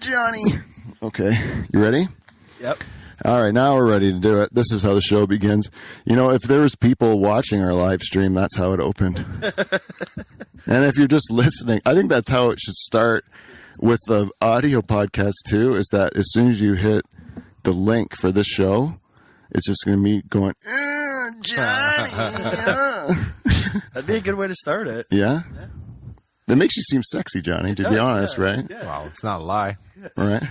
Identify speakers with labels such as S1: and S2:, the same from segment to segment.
S1: Johnny. Okay, you ready?
S2: Yep.
S1: All right, now we're ready to do it. This is how the show begins. You know, if there was people watching our live stream, that's how it opened. And if you're just listening, I think that's how it should start with the audio podcast too, is that as soon as you hit the link for this show, it's just going to be going, Johnny.
S2: That'd be a good way to start it.
S1: Yeah? It makes you seem sexy, Johnny, to be honest,
S2: yeah.
S1: right?
S2: Yeah.
S3: Well, it's not a lie.
S1: All right.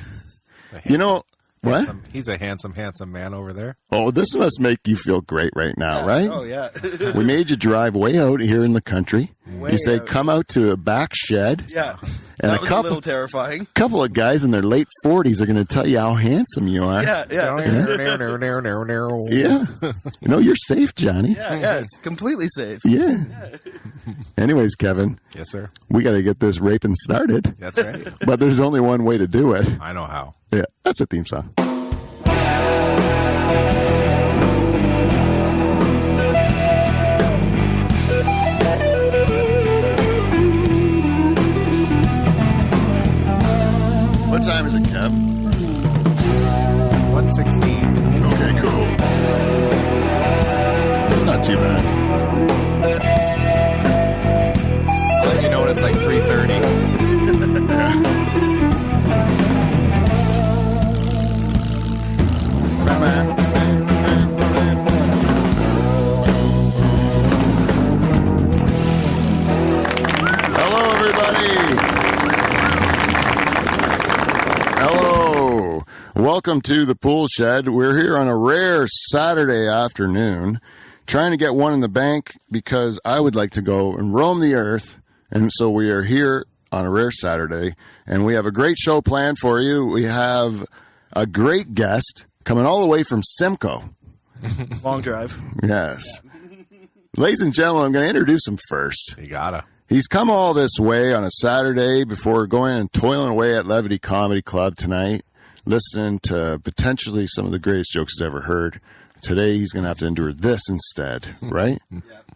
S1: You know, what?
S3: He's a handsome man over there.
S1: Oh, this must make you feel great right now, right?
S2: Oh, yeah.
S1: We made you drive way out here in the country.
S2: Way
S1: You say,
S2: out.
S1: come out to a back shed.
S2: Yeah.
S1: And
S2: That was a little terrifying.
S1: couple of guys in their late 40s are going to tell you how handsome you are.
S2: Yeah.
S1: Yeah. You know, you're safe, Johnny.
S2: Yeah, it's completely safe.
S1: Yeah. Anyways, Kevin,
S3: Yes, sir.
S1: we got to get this raping started.
S3: That's right.
S1: But there's only one way to do it.
S3: I know how.
S1: Yeah, that's a theme song. What time is it, Kev?
S3: 116.
S1: Okay, cool. It's not too bad.
S3: I'll let you know when it's like 3:30.
S1: Hello, everybody. Hello. Welcome to the Pool Shed. We're here on a rare Saturday afternoon, trying to get one in the bank because I would like to go and roam the earth. And so we are here on a rare Saturday, and we have a great show planned for you. We have a great guest coming all the way from Simcoe.
S2: Long drive.
S1: Yes. Ladies and gentlemen, I'm going to introduce him first.
S3: You gotta.
S1: He's come all this way on a Saturday before going and toiling away at Levity Comedy Club tonight, listening to potentially some of the greatest jokes he's ever heard. Today, he's going to have to endure this instead, right?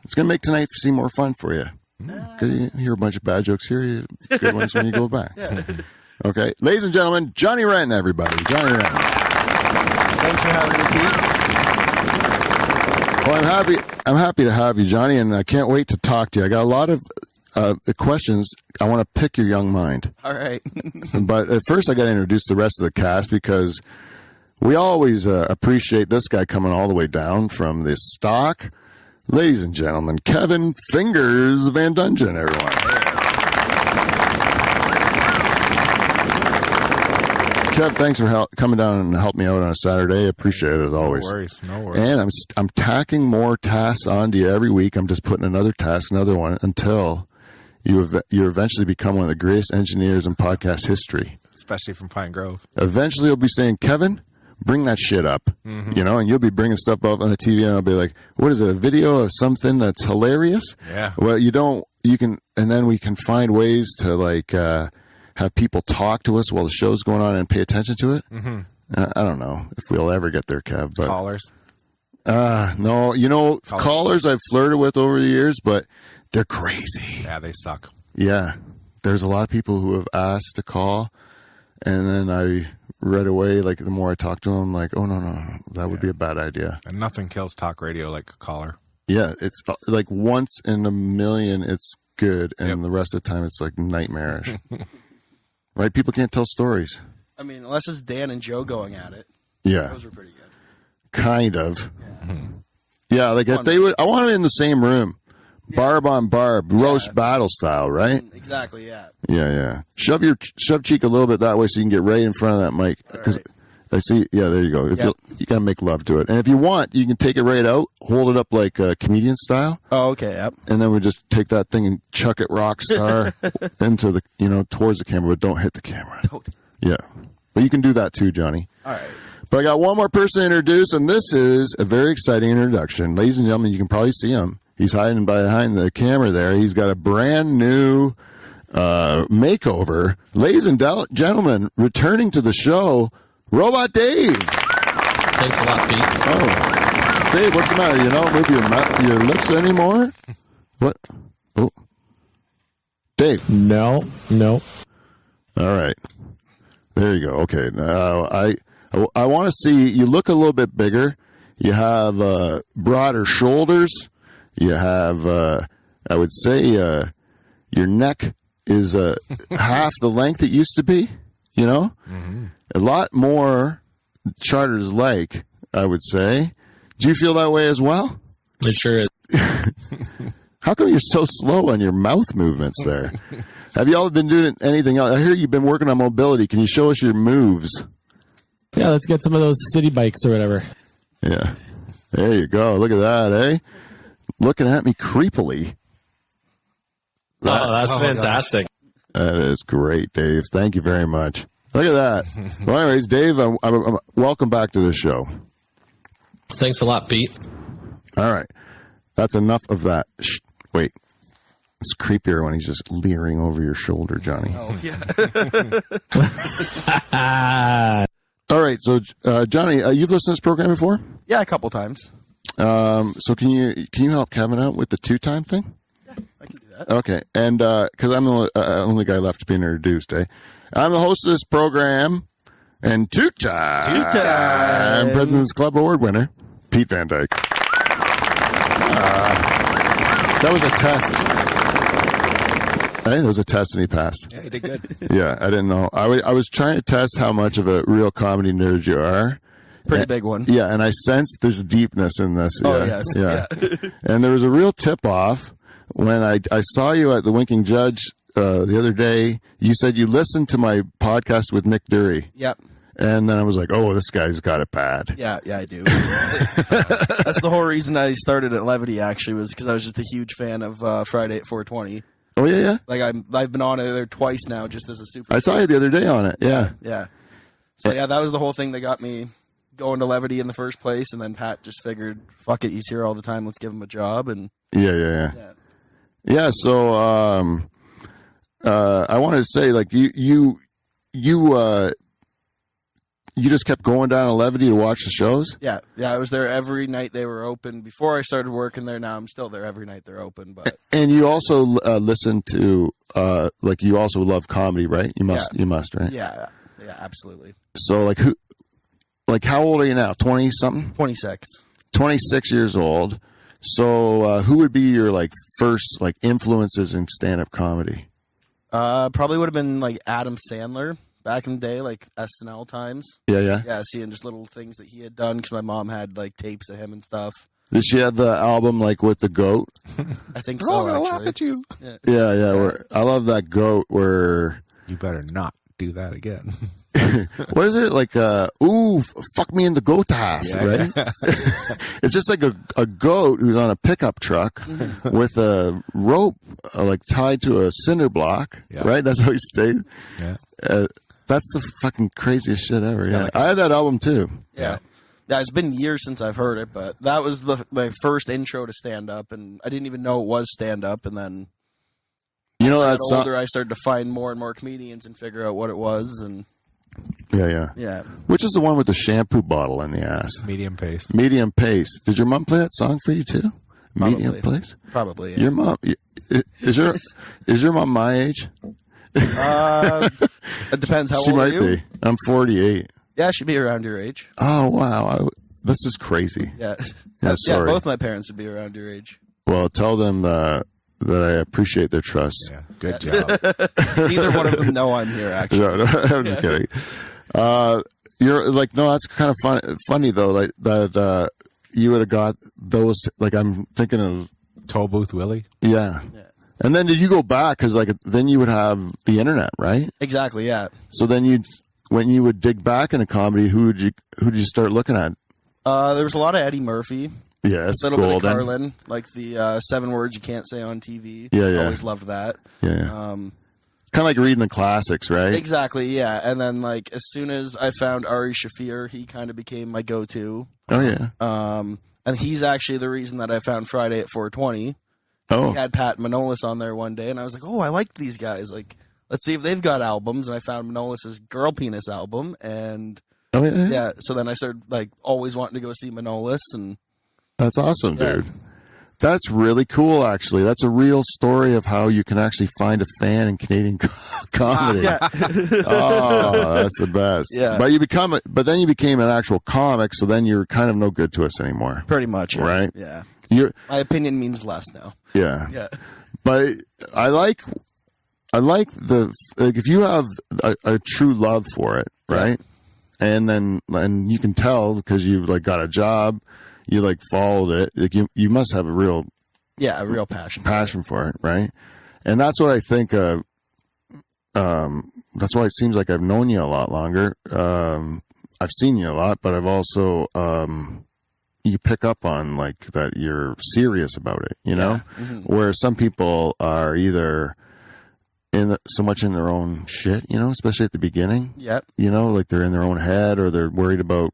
S1: It's going to make tonight seem more fun for you. Because you hear a bunch of bad jokes here, you good ones when you go back. Okay. Ladies and gentlemen, Johnny Renton, everybody. Johnny Renton.
S2: Thanks for having me, Pete.
S1: Well, I'm happy to have you, Johnny, and I can't wait to talk to you. I got a lot of questions. I want to pick your young mind.
S2: All right.
S1: But at first, I got to introduce the rest of the cast because we always appreciate this guy coming all the way down from the stock. Ladies and gentlemen, Kevin Fingers Van Dungeon, everyone. Kev, thanks for coming down and helping me out on a Saturday. I appreciate it as always.
S3: No worries.
S1: And I'm tacking more tasks onto you every week. I'm just putting another task, another one, until you eventually become one of the greatest engineers in podcast history.
S3: Especially from Pine Grove.
S1: Eventually, you'll be saying, Kevin, bring that shit up, you know, and you'll be bringing stuff up on the TV, and I'll be like, what is it, a video of something that's hilarious?
S3: Yeah.
S1: Well, and then we can find ways to, like, have people talk to us while the show's going on and pay attention to it. I don't know if we'll ever get there, Kev. But
S3: Callers.
S1: no, you know, callers I've flirted with over the years, but they're crazy.
S3: Yeah, they suck.
S1: Yeah. There's a lot of people who have asked to call, and then I right away, like, the more I talk to them, like, oh, no, that would be a bad idea.
S3: And nothing kills talk radio like a caller.
S1: Yeah, it's like once in a million it's good, and the rest of the time it's, like, nightmarish. Right? People can't tell stories.
S2: I mean, unless it's Dan and Joe going at it.
S1: Yeah.
S2: Those were pretty good.
S1: Kind of. Yeah, like, if they would, I want them in the same room. Barb on barb, roast battle style, right?
S2: Exactly, yeah.
S1: Yeah. Shove cheek a little bit that way so you can get right in front of that mic. Because I see, yeah, there you go. If you got to make love to it. And if you want, you can take it right out, hold it up like comedian style.
S2: Oh, okay, yep.
S1: And then we just take that thing and chuck it rock star into the, towards the camera, but don't hit the camera. Yeah. But you can do that too, Johnny.
S2: All right.
S1: But I got one more person to introduce, and this is a very exciting introduction. Ladies and gentlemen, you can probably see him. He's hiding behind the camera there. He's got a brand new makeover. Ladies and gentlemen, returning to the show, Robot Dave.
S4: Thanks a lot, Pete.
S1: Oh, Dave, what's the matter? You don't move your lips anymore? What? Oh, Dave.
S4: No.
S1: All right. There you go. Okay. Now I want to see you look a little bit bigger. You have broader shoulders. You have, I would say, your neck is half the length it used to be. You know, a lot more charters like, I would say. Do you feel that way as well?
S4: It sure is.
S1: How come you're so slow on your mouth movements there? Have you all been doing anything else? I hear you've been working on mobility. Can you show us your moves?
S4: Yeah, let's get some of those city bikes or whatever.
S1: Yeah. There you go. Look at that, eh? Looking at me creepily.
S4: That's fantastic.
S1: That is great, Dave. Thank you very much. Look at that. Well, anyways, Dave, I'm welcome back to the show.
S4: Thanks a lot, Pete.
S1: All right. That's enough of that. Wait. It's creepier when he's just leering over your shoulder, Johnny.
S2: Oh, yeah.
S1: All right. So, Johnny, you've listened to this program before?
S2: Yeah, a couple times.
S1: So can you help Kevin out with the 2-time thing?
S2: Yeah, I can do that.
S1: Okay. And because I'm the only guy left being introduced, eh? I'm the host of this program, and two-time President's Club Award winner, Pete Van Dyke. That was a test. Hey, that was a test, and he passed.
S3: Yeah, you did good.
S1: Yeah, I didn't know. I was trying to test how much of a real comedy nerd you are.
S2: Pretty big one.
S1: Yeah, and I sensed there's deepness in this.
S2: Oh,
S1: yeah,
S2: yes.
S1: Yeah. And there was a real tip-off when I saw you at the Winking Judge the other day. You said you listened to my podcast with Nick Dury.
S2: Yep.
S1: And then I was like, oh, this guy's got it bad.
S2: Yeah, I do. That's the whole reason I started at Levity, actually, was because I was just a huge fan of Friday at 420.
S1: Oh, yeah?
S2: Like, I've been on it there twice now, just as a super
S1: I saw you the other day on it, yeah.
S2: Yeah. So, yeah, that was the whole thing that got me going to Levity in the first place, and then Pat just figured, fuck it, he's here all the time, let's give him a job. And
S1: Yeah, so I wanted to say, like, you just kept going down to Levity to watch the shows?
S2: Yeah, I was there every night they were open. Before I started working there, now I'm still there every night they're open. But
S1: And you also listen to, like, you also love comedy, right? You must, right?
S2: Yeah, absolutely.
S1: So, how old are you now? 20-something?
S2: 26.
S1: 26 years old. So, who would be your, like, first, like, influences in stand-up comedy?
S2: Probably would have been, like, Adam Sandler. Back in the day, like SNL times.
S1: Yeah.
S2: Yeah, seeing just little things that he had done because my mom had like tapes of him and stuff.
S1: Did she have the album like with the goat?
S2: I think
S3: They're
S2: so.
S3: all gonna
S2: Actually.
S3: laugh at you.
S1: Yeah. I love that goat where.
S3: You better not do that again.
S1: What is it like? Fuck me in the goat ass, right? It's just like a goat who's on a pickup truck with a rope like tied to a cinder block, right? That's how he stayed.
S3: Yeah.
S1: That's the fucking craziest shit ever. Yeah,
S2: like
S1: I had that album too.
S2: Yeah, it's been years since I've heard it, but that was the first intro to stand up, and I didn't even know it was stand up. And then,
S1: you know,
S2: as I
S1: that's
S2: got older, I started to find more and more comedians and figure out what it was. And
S1: yeah. Which is the one with the shampoo bottle in the ass?
S3: Medium pace.
S1: Medium pace. Did your mom play that song for you too? Medium pace.
S2: Probably. Yeah.
S1: Your mom is your mom my age?
S2: It depends how
S1: She
S2: old
S1: might
S2: are you?
S1: be. I'm 48.
S2: Yeah, she'd be around your age.
S1: Oh wow, this is crazy.
S2: Yeah,
S1: sorry.
S2: both my parents would be around your age.
S1: Well, tell them that I appreciate their trust.
S3: Yeah, good job.
S2: Neither one of them know I'm here. Actually,
S1: No, I'm just kidding. You're like, no, that's kind of funny though. Like that, you would have got those. Like I'm thinking of
S3: Toll Booth Willie.
S1: Yeah. And then did you go back? Because like then you would have the internet, right?
S2: Exactly. Yeah.
S1: So then when you would dig back into comedy, who did you start looking at?
S2: There was a lot of Eddie Murphy.
S1: Yes,
S2: A little bit of
S1: Golden.
S2: Carlin, like the 7 words you can't say on TV.
S1: Yeah.
S2: Always loved that.
S1: Yeah. Kind of like reading the classics, right?
S2: Exactly. Yeah. And then like as soon as I found Ari Shaffir, he kind of became my go-to.
S1: Oh yeah.
S2: And he's actually the reason that I found Friday at 420.
S1: Oh.
S2: He had Pat Manolis on there one day, and I was like, oh, I liked these guys. Like, let's see if they've got albums. And I found Manolis's Girl Penis album, and
S1: Oh yeah.
S2: yeah, so then I started like always wanting to go see Manolis, and
S1: That's awesome,
S2: Yeah.
S1: dude. That's really cool, actually. That's a real story of how you can actually find a fan in Canadian comedy. Oh, that's the best.
S2: Yeah.
S1: But then you became an actual comic, so then you're kind of no good to us anymore.
S2: Pretty much. Yeah.
S1: Right?
S2: Yeah.
S1: My
S2: opinion means less now.
S1: Yeah.
S2: Yeah.
S1: But I like if you have a true love for it, right? Yeah. And you can tell because you like got a job, you like followed it. Like you must have a real passion for it, right? And that's what I think. That's why it seems like I've known you a lot longer. I've seen you a lot, but I've also you pick up on like that you're serious about it, you know. Where some people are either so much in their own shit, you know, especially at the beginning.
S2: Yep.
S1: You know, like they're in their own head or they're worried about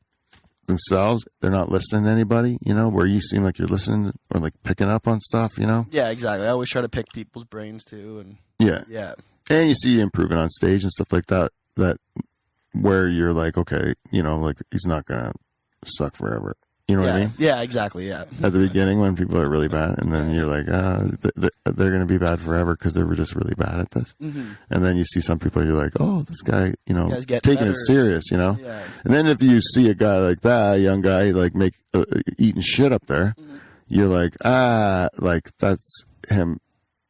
S1: themselves. They're not listening to anybody, you know, where you seem like you're listening or like picking up on stuff, you know?
S2: Yeah, exactly. I always try to pick people's brains too. And yeah.
S1: And you see you improving on stage and stuff like that where you're like, okay, you know, like he's not going to suck forever. You know what I mean?
S2: Yeah, exactly. Yeah.
S1: At the beginning when people are really bad, and then you're like, they're going to be bad forever because they were just really bad at this. And then you see some people, you're like, oh, this guy, you know, taking it serious, you know.
S2: Yeah.
S1: And then if you see a guy like that, a young guy, like eating shit up there, you're like, like that's him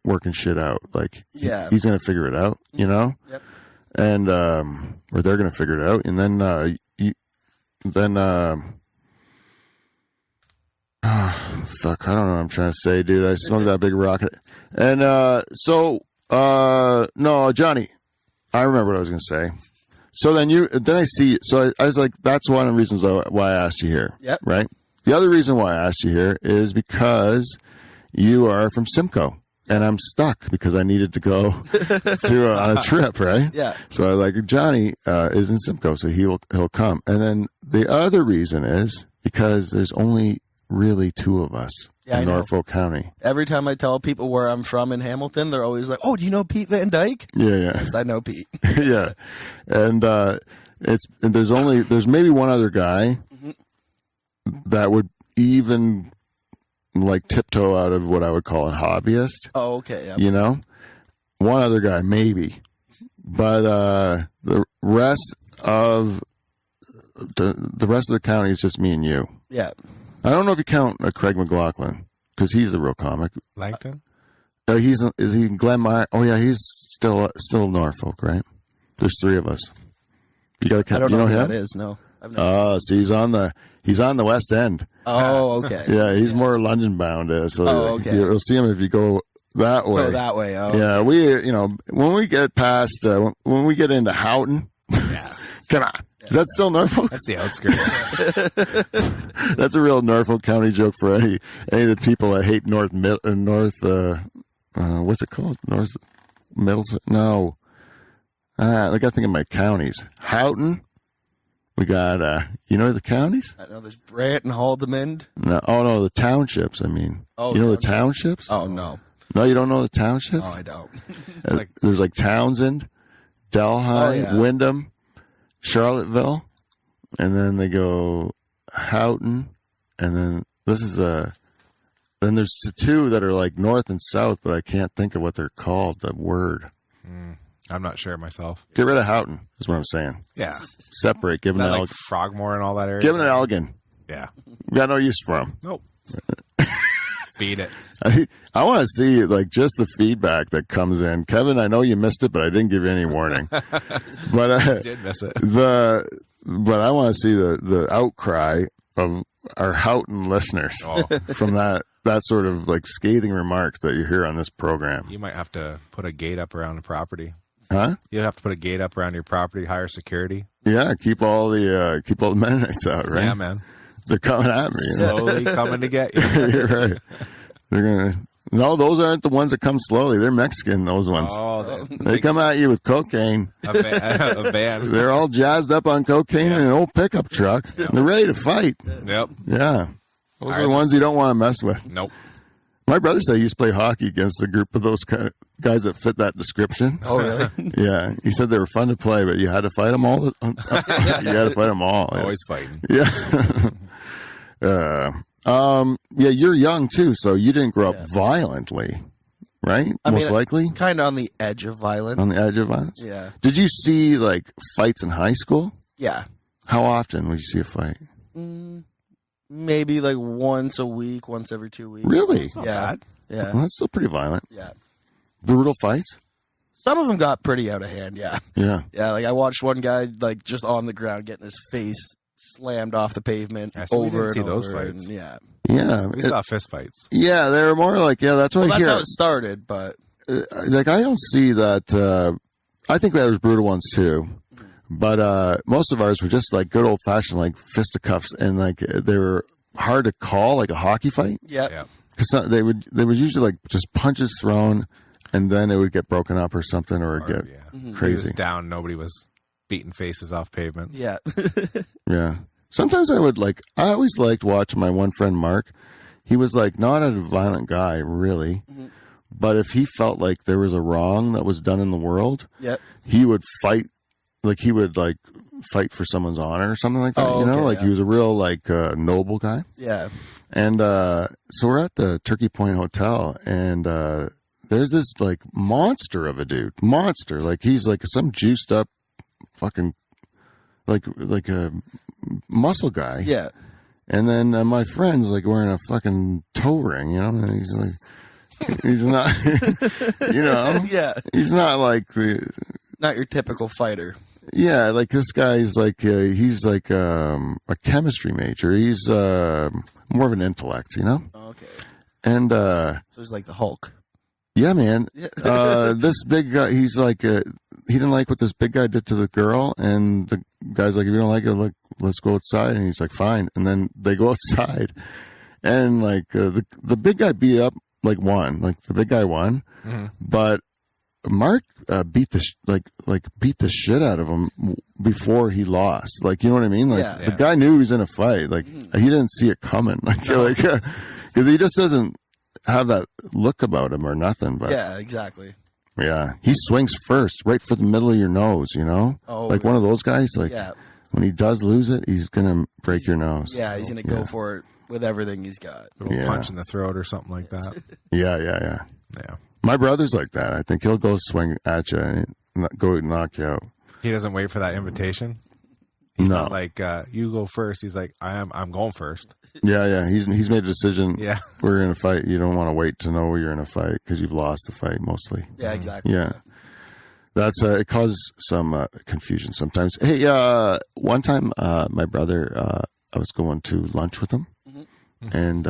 S1: working shit out. Like he's going to figure it out, you know.
S2: Yep.
S1: And or they're going to figure it out, and then. Oh, fuck, I don't know what I'm trying to say, dude. I smoked that big rocket. And no, Johnny, I remember what I was going to say. So then I see, so I was like, that's one of the reasons why I asked you here.
S2: Yep.
S1: Right? The other reason why I asked you here is because you are from Simcoe. And I'm stuck because I needed to go on a trip, right?
S2: Yeah.
S1: So I like Johnny is in Simcoe, so he'll come. And then the other reason is because there's only really two of us in Norfolk County.
S2: Every time I tell people where I'm from in Hamilton, they're always like, "Oh, do you know Pete Van Dyke?"
S1: Yeah.
S2: Yes, I know Pete.
S1: Yeah, and there's maybe one other guy that would even like tiptoe out of what I would call a hobbyist.
S2: Oh, okay. Yeah.
S1: You know, one other guy maybe, but the rest of the county is just me and you.
S2: Yeah.
S1: I don't know if you count Craig McLaughlin because he's the real comic.
S3: Langton?
S1: Is he Glenn Meyer? Oh yeah, he's still Norfolk, right? There's three of us. You got to count.
S2: I don't know who
S1: him?
S2: that is. No.
S1: Oh, see, he's on the West End.
S2: Oh, okay.
S1: Yeah, he's more London bound. So
S2: okay.
S1: You'll see him if you go that way.
S2: Go that way. Oh.
S1: Yeah, when we get past when we get into Houghton, come on. Is that still Norfolk?
S3: That's the outskirts.
S1: That's a real Norfolk County joke for any of the people that hate North. What's it called? North Middlesex? No. I got to think of my counties. Houghton. We got the counties.
S2: I know there's Renton, Haldimand.
S1: No, the townships. I mean, the townships.
S2: Oh no.
S1: No, you don't know the townships.
S2: Oh, I don't.
S1: There's like Townsend, Delhi, Wyndham. Charlottesville, and then they go Houghton, and then then there's two that are like north and south, but I can't think of what they're called. The word.
S3: I'm not sure myself.
S1: Get rid of Houghton is what I'm saying.
S3: Yeah.
S1: Separate. Give
S3: Is
S1: them
S3: that
S1: an
S3: like Frogmore and all that area?
S1: Give them an Elgin.
S3: Yeah.
S1: We got no use for them.
S3: Nope. Beat it.
S1: I want to see like just the feedback that comes in. Kevin, I know you missed it, but I didn't give you any warning. But
S3: I did miss it.
S1: But I want to see the outcry of our Houghton listeners from that sort of like scathing remarks that you hear on this program.
S3: You might have to put a gate up around the property.
S1: Huh?
S3: You have to put a gate up around your property, hire security.
S1: Yeah, keep all the Mennonites out, right?
S3: Yeah, man.
S1: They're coming at me.
S3: Slowly coming to get you.
S1: You're right. They're gonna. No, those aren't the ones that come slowly. They're Mexican. Those ones.
S3: Oh,
S1: they come at you with cocaine.
S3: A van.
S1: They're all jazzed up on cocaine in an old pickup truck. Yep. They're ready to fight.
S3: Yep.
S1: Yeah. Those are the ones you don't want to mess with.
S3: Nope.
S1: My brother said he used to play hockey against a group of those kind of guys that fit that description.
S2: Oh, really?
S1: Yeah. He said they were fun to play, but you had to fight them all. You had to fight them all.
S3: Always fighting.
S1: Yeah. Yeah, you're young too, so you didn't grow up violently, right? Most likely.
S2: Kind of on the edge of violence.
S1: On the edge of violence?
S2: Yeah.
S1: Did you see like fights in high school?
S2: Yeah.
S1: How often would you see a fight?
S2: Maybe like once a week, once every 2 weeks.
S1: Really?
S2: Yeah. Yeah.
S1: Well, that's still pretty violent.
S2: Yeah.
S1: Brutal fights?
S2: Some of them got pretty out of hand, yeah.
S1: Yeah.
S2: Yeah, like I watched one guy like just on the ground getting his face slammed off the pavement
S3: Yeah, so we
S2: over
S3: didn't
S2: and
S3: see
S2: over.
S3: those fights.
S2: And, yeah.
S1: Yeah.
S3: We saw fist fights.
S1: Yeah, they were more like, that's what I
S2: That's
S1: hear.
S2: how it started, but
S1: Like, I don't see that. I think there was brutal ones too. But most of ours were just like good old fashioned, like fisticuffs, and like they were hard to call, like a hockey fight.
S2: yeah.
S1: Because they would usually like just punches thrown, and then it would get broken up or something, or get
S3: He
S1: crazy.
S3: was down. Nobody was beating faces off pavement.
S2: Yeah.
S1: Yeah. Sometimes I always liked watching my one friend Mark. He was like not a violent guy, really, but if he felt like there was a wrong that was done in the world,
S2: Yep.
S1: he would fight. Like he would like fight for someone's honor or something like that.
S2: Oh,
S1: you know,
S2: okay,
S1: like
S2: yeah.
S1: he was a real like noble guy.
S2: Yeah.
S1: And so we're at the Turkey Point Hotel, and there's this like monster of a dude. Monster. Like he's like some juiced up fucking like a muscle guy.
S2: Yeah.
S1: And then my friend's like wearing a fucking toe ring, you know? And he's like, he's not, you know?
S2: Yeah.
S1: He's not like the,
S2: Not your typical fighter.
S1: yeah, like this guy's like, he's like a chemistry major. He's more of an intellect, you know?
S2: Okay.
S1: And,
S2: So he's like the Hulk.
S1: yeah, man.
S2: Yeah.
S1: This big guy, he's like, he didn't like what this big guy did to the girl. And the guy's like, if you don't like it, look, let's go outside. And he's like, fine. And then they go outside. And like, the big guy beat up, like the big guy won. But Mark beat the shit out of him before he lost. Like, you know what I mean? Like
S2: Yeah.
S1: the guy knew he was in a fight. Like he didn't see it coming. Like, because he just doesn't have that look about him or nothing. But
S2: Yeah, exactly.
S1: yeah, he swings first, right for the middle of your nose. You know,
S2: Oh,
S1: like one of those guys. Like
S2: Yeah.
S1: when he does lose it, he's gonna break your nose.
S2: Yeah, he's gonna go for it with everything he's got.
S3: A little
S1: Yeah.
S3: punch in the throat or something like that.
S1: Yeah.
S3: Yeah.
S1: My brother's like that. I think he'll go swing at you and go knock you out.
S3: He doesn't wait for that invitation. He's
S1: No.
S3: not like you go first. He's like I'm going first.
S1: Yeah. He's made a decision.
S3: Yeah.
S1: We're in a fight. You don't want to wait to know you're in a fight because you've lost the fight mostly.
S2: Yeah, exactly.
S1: Yeah. That's it causes some confusion sometimes. Hey, one time my brother, I was going to lunch with him, and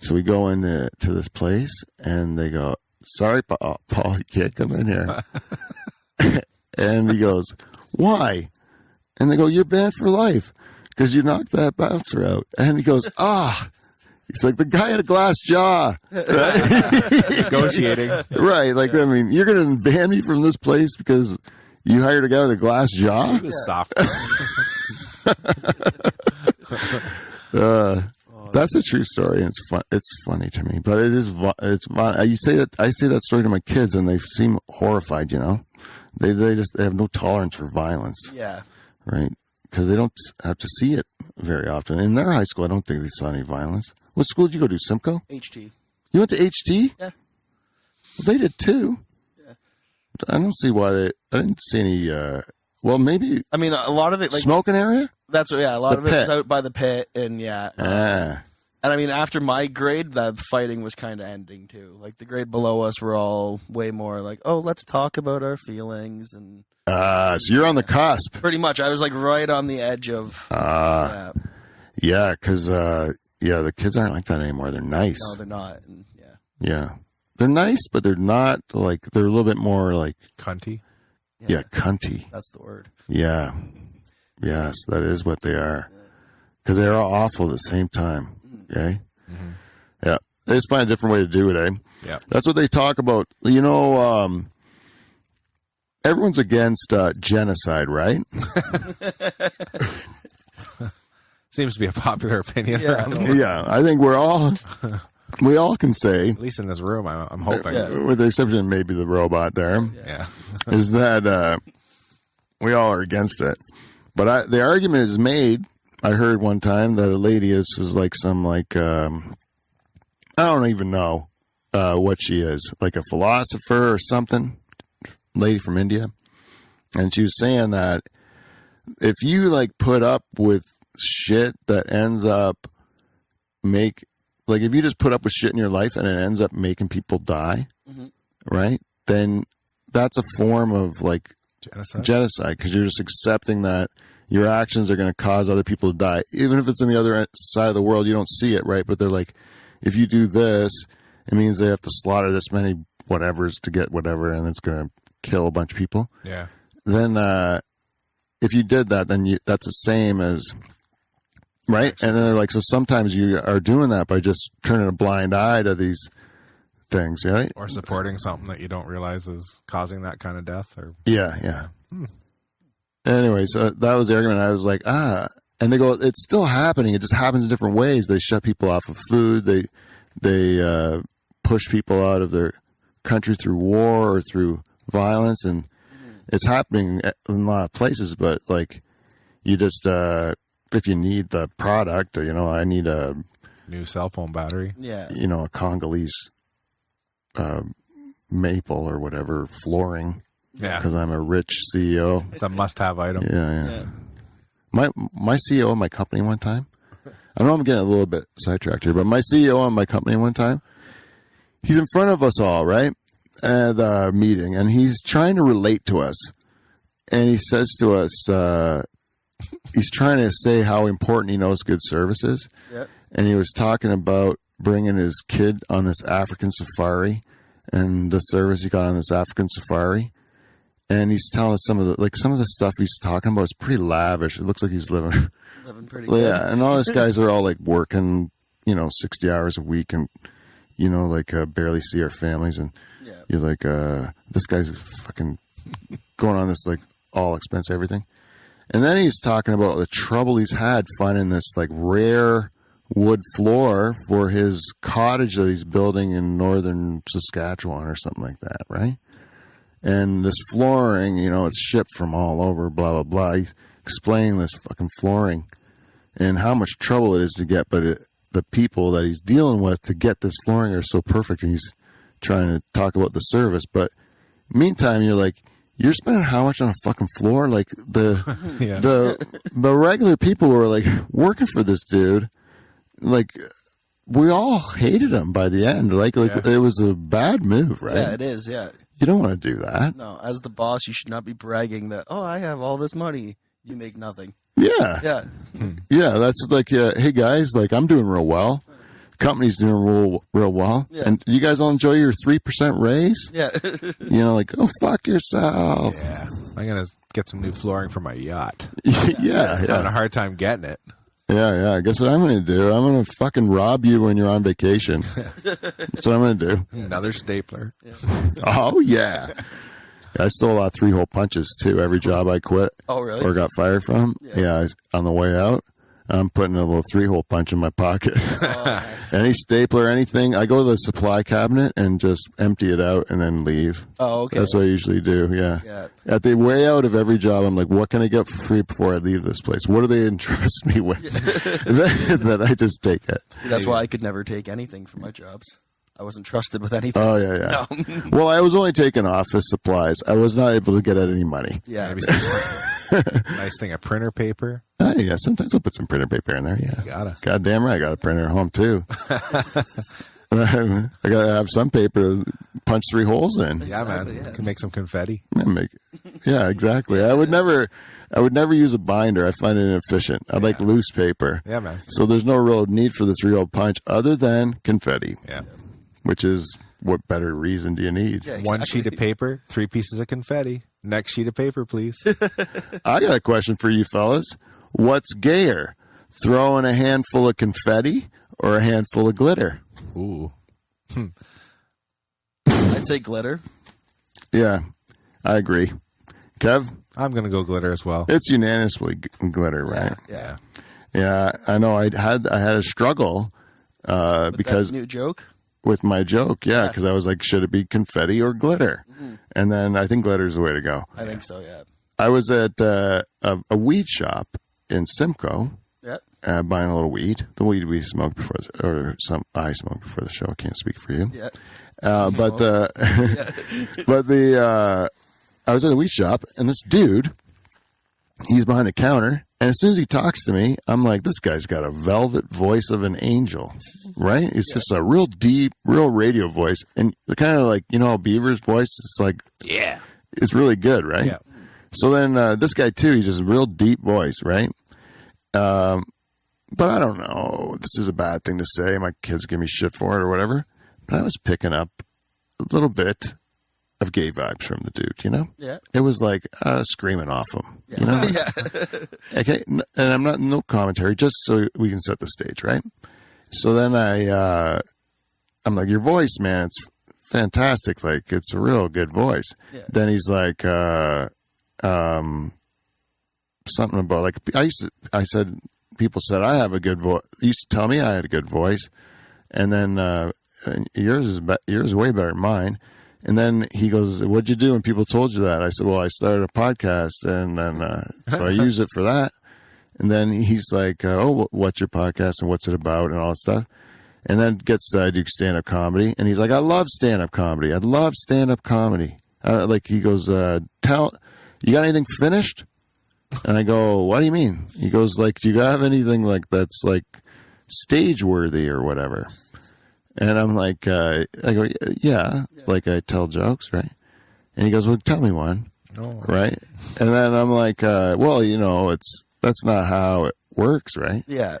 S1: so we go into this place, and they go, "Sorry, Paul, you can't come in here." And he goes, "Why?" And they go, "You're banned for life because you knocked that bouncer out." And he goes, He's like, the guy had a glass jaw.
S3: Negotiating.
S1: Right. Like, I mean, you're going to ban me from this place because you hired a guy with a glass jaw?
S3: He was soft.
S1: That's a true story, and it's fun. It's funny to me, but it's I say that story to my kids, and they seem horrified. You know, they have no tolerance for violence.
S2: Yeah.
S1: Right, because they don't have to see it very often. In their high school, I don't think they saw any violence. What school did you go to? Simcoe?
S2: HT.
S1: You went to HT?
S2: Yeah.
S1: Well, they did too.
S2: Yeah.
S1: I don't see why I didn't see any. Well, maybe
S2: I mean, a lot of it, like
S1: smoking area.
S2: that's a lot
S1: The
S2: of it was
S1: pit.
S2: out by the pit, and and I mean, after my grade, the fighting was kind of ending too. Like the grade below us were all way more like, oh, let's talk about our feelings, and
S1: So you're on the cusp.
S2: pretty much, I was like right on the edge of.
S1: Yeah, because the kids aren't like that anymore. They're nice.
S2: No, they're not. And,
S1: Yeah, they're nice, but they're not like they're a little bit more like
S3: Cunty.
S1: cunty.
S2: that's the word.
S1: Yeah, yes, that is what they are. Because they are awful at the same time. Okay. Yeah, they just find a different way to do it.
S3: Yeah.
S1: That's what they talk about. You know, everyone's against genocide, right?
S3: Seems to be a popular opinion.
S2: Yeah.
S3: around the world.
S1: Yeah, I think we all can say,
S3: At least in this room, I'm hoping.
S1: with the exception of maybe the robot there,
S3: Yeah.
S1: is that we all are against it. But the argument is made I heard one time that a lady is like some like I don't even know what she is, like a philosopher or something, lady from India, and she was saying that if you like put up with shit that ends up if you just put up with shit in your life and it ends up making people die, right? Then that's a form of like genocide because you're just accepting that your actions are going to cause other people to die. Even if it's on the other side of the world, you don't see it, right? But they're like, if you do this, it means they have to slaughter this many whatevers to get whatever, and it's going to kill a bunch of people.
S3: Yeah.
S1: Then if you did that, then that's the same as... Right? And then they're like, so sometimes you are doing that by just turning a blind eye to these things, right?
S3: Or supporting something that you don't realize is causing that kind of death. Or
S1: Yeah. Anyway, so that was the argument. I was like, and they go, it's still happening. It just happens in different ways. They shut people off of food. They push people out of their country through war or through violence. And it's happening in a lot of places, but like you just... if you need the product, I need a
S3: new cell phone battery.
S2: Yeah.
S1: A Congolese maple or whatever flooring.
S3: Yeah.
S1: Because I'm a rich CEO.
S3: It's a must-have item.
S1: Yeah. My CEO of my company one time, I know I'm getting a little bit sidetracked here, but my CEO of my company one time, he's in front of us all, right? At a meeting, and he's trying to relate to us. And he says to us, he's trying to say how important he knows good service is.
S2: Yep.
S1: And he was talking about bringing his kid on this African safari and the service he got on this African safari. And he's telling us some of the stuff he's talking about is pretty lavish. It looks like he's living
S2: Pretty good.
S1: Yeah. And all these guys are all like working, 60 hours a week and, barely see our families. And you're like, this guy's fucking going on this like all expense everything. And then he's talking about the trouble he's had finding this like rare wood floor for his cottage that he's building in northern Saskatchewan or something like that, right? And this flooring, it's shipped from all over, blah, blah, blah. He's explaining this fucking flooring and how much trouble it is to get, but the people that he's dealing with to get this flooring are so perfect, and he's trying to talk about the service. But meantime, you're like, you're spending how much on a fucking floor? Like the regular people who are like working for this dude, like we all hated him by the end. It was a bad move, right?
S2: Yeah, it is. Yeah.
S1: You don't want to do that.
S2: No, as the boss, you should not be bragging that, I have all this money. You make nothing.
S1: Yeah.
S2: Yeah.
S1: Yeah. That's like, hey guys, like I'm doing real well. Company's doing real well. Yeah. And you guys all enjoy your 3% raise?
S2: Yeah.
S1: Like, oh, fuck yourself.
S3: Yeah. I'm going to get some new flooring for my yacht.
S1: Yeah.
S3: I'm having a hard time getting it.
S1: Yeah. Guess what I'm going to do? I'm going to fucking rob you when you're on vacation. That's what I'm going to do.
S3: Another stapler.
S2: Yeah.
S1: Oh, yeah. I stole a lot of 3-hole punches, too, every job I quit.
S2: Oh, really?
S1: Or got fired from. Yeah, on the way out. I'm putting a little 3-hole punch in my pocket.
S2: Oh, nice.
S1: Any stapler, anything. I go to the supply cabinet and just empty it out and then leave.
S2: Oh, okay.
S1: That's what I usually do, yeah. At the way out of every job, I'm like, what can I get for free before I leave this place? What do they entrust me with? That I just take it.
S2: That's why I could never take anything from my jobs. I wasn't trusted with anything.
S1: Oh, yeah.
S2: No.
S1: Well, I was only taking office supplies. I was not able to get at any money.
S2: Yeah.
S3: Maybe some nice thing, a printer paper.
S1: Yeah, sometimes I'll put some printer paper in there, yeah.
S3: You gotta.
S1: God damn right, I got a printer at home, too. I got to have some paper to punch 3 holes in.
S3: Yeah, man.
S2: Yeah.
S3: Can make some confetti.
S1: Yeah, exactly. I would never use a binder. I find it inefficient. I like loose paper.
S3: Yeah, man.
S1: So there's no real need for the 3-hole punch other than confetti.
S3: Yeah.
S1: Which is, what better reason do you need?
S2: Yeah, exactly.
S3: 1 sheet of paper, 3 pieces of confetti. Next sheet of paper, please.
S1: I got a question for you fellas. What's gayer? Throwing a handful of confetti or a handful of glitter?
S3: Ooh.
S2: I'd say glitter.
S1: Yeah, I agree. Kev?
S3: I'm going to go glitter as well.
S1: It's unanimously glitter, right?
S2: Yeah.
S1: Yeah, I know. I had a struggle because
S2: That new joke?
S1: with my joke, because I was like, should it be confetti or glitter? Mm-hmm. And then I think glitter is the way to go.
S2: I think so, yeah.
S1: I was at a weed shop in Simcoe, buying a little weed. The weed we smoked before, I smoked before the show. I can't speak for you.
S2: Yeah.
S1: But I was at the weed shop, and this dude, he's behind the counter, and as soon as he talks to me, I'm like, this guy's got a velvet voice of an angel, right? It's just a real deep, real radio voice, and kind of like, Beaver's voice, it's like,
S2: Yeah.
S1: it's really good, right?
S3: Yeah.
S1: So then this guy too, he's just a real deep voice, right? But I don't know. This is a bad thing to say. My kids give me shit for it or whatever. But I was picking up a little bit of gay vibes from the dude,
S2: Yeah.
S1: It was like screaming off him,
S2: Yeah.
S1: Okay, and I'm not no commentary, just so we can set the stage, right? So then I'm like, your voice, man, it's fantastic. Like, it's a real good voice.
S2: Yeah.
S1: Then he's like, something about like I said, people said I have a good voice. Used to tell me I had a good voice, and then yours is way better than mine. And then he goes, "What'd you do when people told you that?" I said, "Well, I started a podcast, and then so I use it for that." And then he's like, "Oh, what's your podcast and what's it about and all that stuff?" And then gets to I do stand-up comedy, and he's like, "I love stand-up comedy. I love stand-up comedy." Like he goes, "Tell, you got anything finished?" And I go, "What do you mean?" He goes, "Like, do you have anything like that's like stage worthy or whatever?" And I'm like, I go, yeah, like I tell jokes, right? And he goes, "Well, tell me one."
S3: Oh.
S1: Right? And then I'm like, well, that's not how it works, right?
S2: Yeah.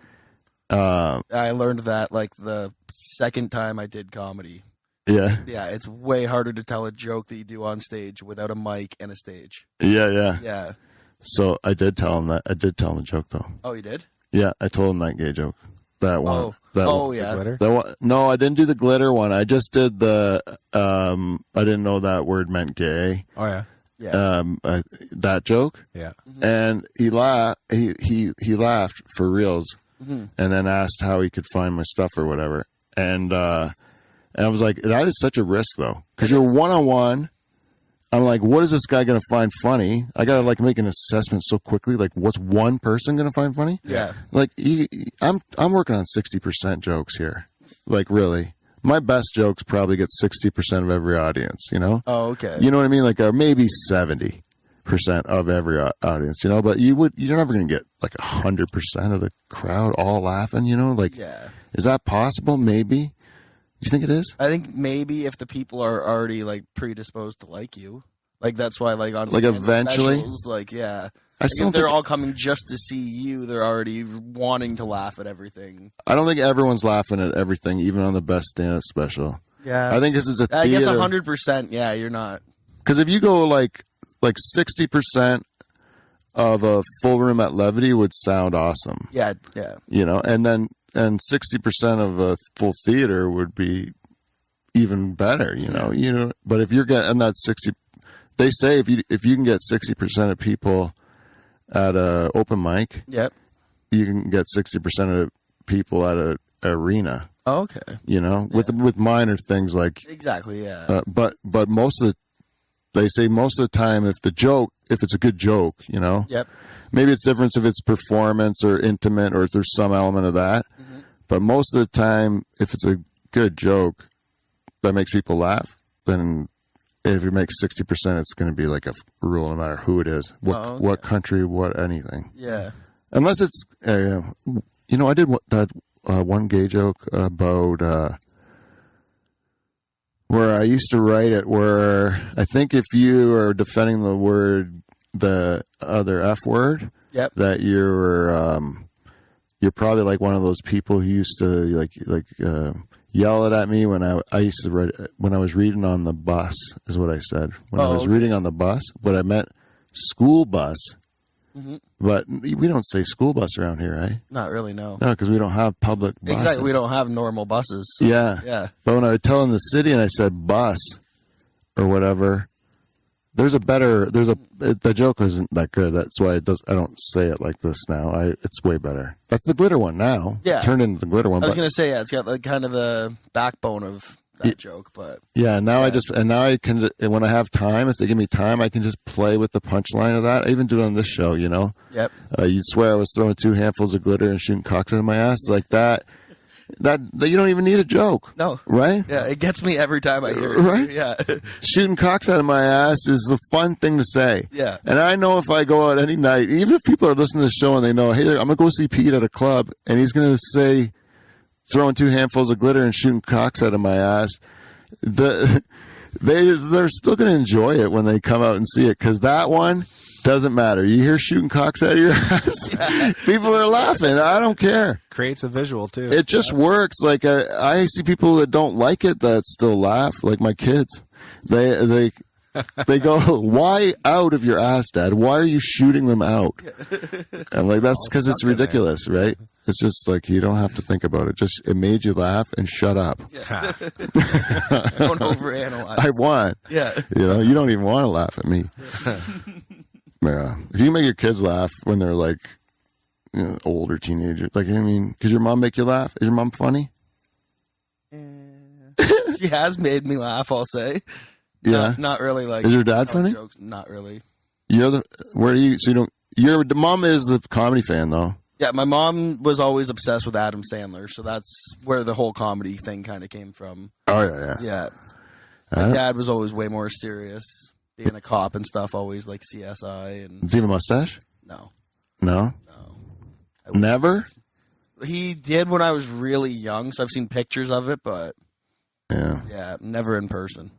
S2: I learned that like the second time I did comedy.
S1: Yeah.
S2: Yeah, it's way harder to tell a joke that you do on stage without a mic and a stage.
S1: Yeah.
S2: Yeah.
S1: So I did tell him that. I did tell him a joke though.
S2: Oh, you did?
S1: Yeah, I told him that gay joke. That one.
S2: Oh,
S1: That
S2: oh
S1: one.
S2: yeah.
S3: Glitter?
S1: That one. No, I didn't do the glitter one. I just did the. I didn't know that word meant gay.
S3: Oh, yeah.
S2: Yeah.
S1: That joke.
S3: Yeah.
S1: And he laughed. He laughed for reals, and then asked how he could find my stuff or whatever. And I was like, that is such a risk though, because you're one-on-one. I'm like, what is this guy going to find funny? I got to like make an assessment so quickly. Like, what's one person going to find funny?
S2: Yeah.
S1: Like, I'm working on 60% jokes here. Like, really, my best jokes probably get 60% of every audience.
S2: Oh, okay.
S1: You know what I mean? Like, maybe 70% of every audience. But you're never going to get like 100% of the crowd all laughing. Like,
S2: Yeah.
S1: Is that possible? Maybe. Do you think it is?
S2: I think maybe if the people are already like predisposed to like you, like that's why like on
S1: Like,
S2: stand-up
S1: eventually?
S2: specials, like yeah,
S1: I
S2: like,
S1: still
S2: if they're
S1: think-
S2: all coming just to see you, they're already wanting to laugh at everything.
S1: I don't think everyone's laughing at everything, even on the best stand-up special.
S2: Yeah,
S1: I think this is a
S2: I guess
S1: theater.
S2: 100%. Yeah, you're not.
S1: Because if you go like 60% of a full room at Levity would sound awesome,
S2: Yeah.
S1: and 60% of a full theater would be even better, But if you're getting that 60, they say if you can get 60% of people at a open mic,
S2: Yep.
S1: you can get 60% of people at a arena.
S2: Oh, okay.
S1: With minor things like
S2: Exactly. Yeah.
S1: but most of they say most of the time if it's a good joke,
S2: Yep.
S1: maybe it's different if it's performance or intimate or if there's some element of that. But most of the time, if it's a good joke that makes people laugh, then if you make 60%, it's going to be like a rule no matter who it is, what country, what anything.
S2: Yeah.
S1: Unless it's, I did that one gay joke about where I used to write it, where I think if you are defending the other F word,
S2: Yep.
S1: that you're probably like one of those people who used to yell it at me when I used to write when I was reading on the bus is what I said when I was reading on the bus, but I meant school bus. But we don't say school bus around here, eh?
S2: Not really. No.
S1: No, because we don't have public buses.
S2: Exactly. We don't have normal buses. So,
S1: Yeah.
S2: Yeah.
S1: But when I was telling the city and I said bus or whatever, the joke isn't that good. That's why I don't say it like this now. It's way better. That's the glitter one now.
S2: Yeah.
S1: It turned into the glitter one.
S2: I was gonna say, yeah, it's got like kind of the backbone of that joke, but
S1: yeah. Now I can, when I have time, if they give me time, I can just play with the punchline of that. I even do it on this show, you know.
S2: Yep.
S1: You'd swear I was throwing 2 handfuls of glitter and shooting cocks out of my ass like that. That you don't even need a joke.
S2: No.
S1: Right?
S2: Yeah, it gets me every time I hear it.
S1: Right?
S2: Yeah.
S1: Shooting cocks out of my ass is the fun thing to say.
S2: Yeah.
S1: And I know if I go out any night, even if people are listening to the show and they know, hey, I'm going to go see Pete at a club, and he's going to say, throwing 2 handfuls of glitter and shooting cocks out of my ass, they're still going to enjoy it when they come out and see it, because that one doesn't matter. You hear shooting cocks out of your ass, people are laughing. I don't care.
S3: Creates a visual too.
S1: It just works. Like I see people that don't like it that still laugh, like my kids. They go, why out of your ass, Dad? Why are you shooting them out? I'm like, that's because it's ridiculous, right? It's just like, you don't have to think about it. Just, it made you laugh and shut up.
S2: Yeah. Don't overanalyze.
S1: I want.
S2: Yeah.
S1: You know, you don't even want to laugh at me. Yeah. If you make your kids laugh when they're like, you know, older teenagers, like, I mean, does your mom make you laugh? Is your mom funny?
S2: She has made me laugh, I'll say.
S1: Yeah.
S2: Not really like.
S1: Is your dad funny?
S2: Jokes. Not really.
S1: Your mom is the comedy fan though.
S2: Yeah, my mom was always obsessed with Adam Sandler, so that's where the whole comedy thing kind of came from.
S1: Oh yeah.
S2: Yeah. My dad was always way more serious, being a cop and stuff, always like CSI and.
S1: Does he have a mustache?
S2: No.
S1: No? Never?
S2: He did when I was really young, so I've seen pictures of it, but yeah, never in person.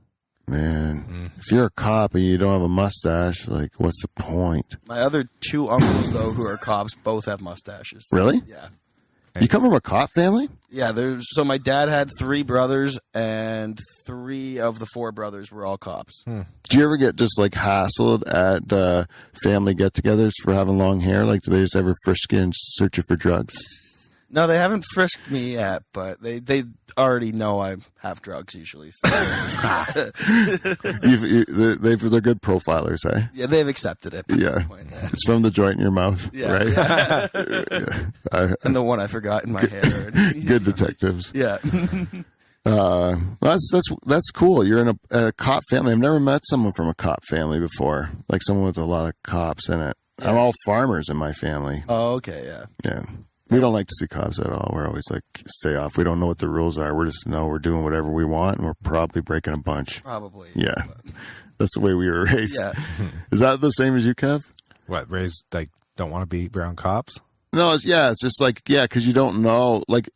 S1: Man, if you're a cop and you don't have a mustache, like, what's the point?
S2: My other 2 uncles, though, who are cops, both have mustaches.
S1: Really?
S2: Yeah.
S1: You come from a cop family?
S2: Yeah, so my dad had 3 brothers, and 3 of the 4 brothers were all cops.
S1: Do you ever get just like hassled at family get-togethers for having long hair? Like, do they just ever frisk you and search you for drugs?
S2: No, they haven't frisked me yet, but they already know I have drugs usually. So.
S1: They're good profilers, eh?
S2: Yeah, they've accepted it.
S1: Yeah. It's from the joint in your mouth,
S2: Yeah.
S1: right?
S2: Yeah. And the one I forgot in my hair.
S1: Good detectives.
S2: Yeah.
S1: That's cool. You're in a cop family. I've never met someone from a cop family before, like someone with a lot of cops in it. I'm all farmers in my family.
S2: Oh, okay, yeah.
S1: Yeah. We don't like to see cops at all. We're always like, stay off. We don't know what the rules are. We just know we're doing whatever we want, and we're probably breaking a bunch.
S2: Probably.
S1: Yeah. That's the way we were raised.
S2: Yeah.
S1: Is that the same as you, Kev?
S3: What, raised, like, don't want to be around cops?
S1: No, it's just like, because you don't know. Like,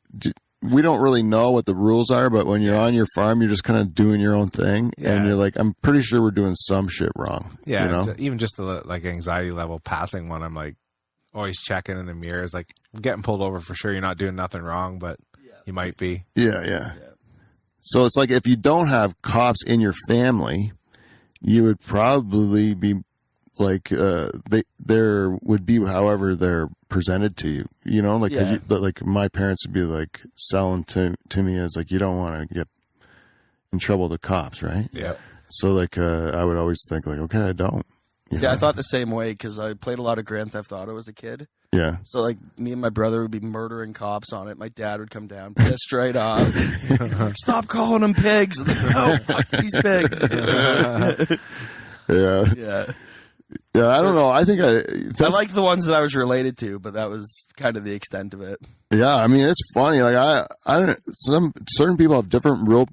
S1: we don't really know what the rules are, but when you're on your farm, you're just kind of doing your own thing, and you're like, I'm pretty sure we're doing some shit wrong.
S3: Yeah,
S1: you know?
S3: Even just the like anxiety level passing one, I'm like, always checking in the mirrors, like, I'm getting pulled over for sure. You're not doing nothing wrong, but you might be.
S1: Yeah. So it's like, if you don't have cops in your family, you would probably be like, there would be however they're presented to you, you know, like, like my parents would be like selling to me as like, you don't want to get in trouble with the cops, right?
S3: Yeah.
S1: So like, I would always think like, okay, I don't.
S2: Yeah, I thought the same way because I played a lot of Grand Theft Auto as a kid.
S1: Yeah.
S2: So, like, me and my brother would be murdering cops on it. My dad would come down, pissed right off. Stop calling them pigs. I'm like, no, fuck these pigs.
S1: Yeah. I don't know. I think
S2: I like the ones that I was related to, but that was kind of the extent of it.
S1: Yeah, I mean, it's funny. Like, I don't. Certain people have different real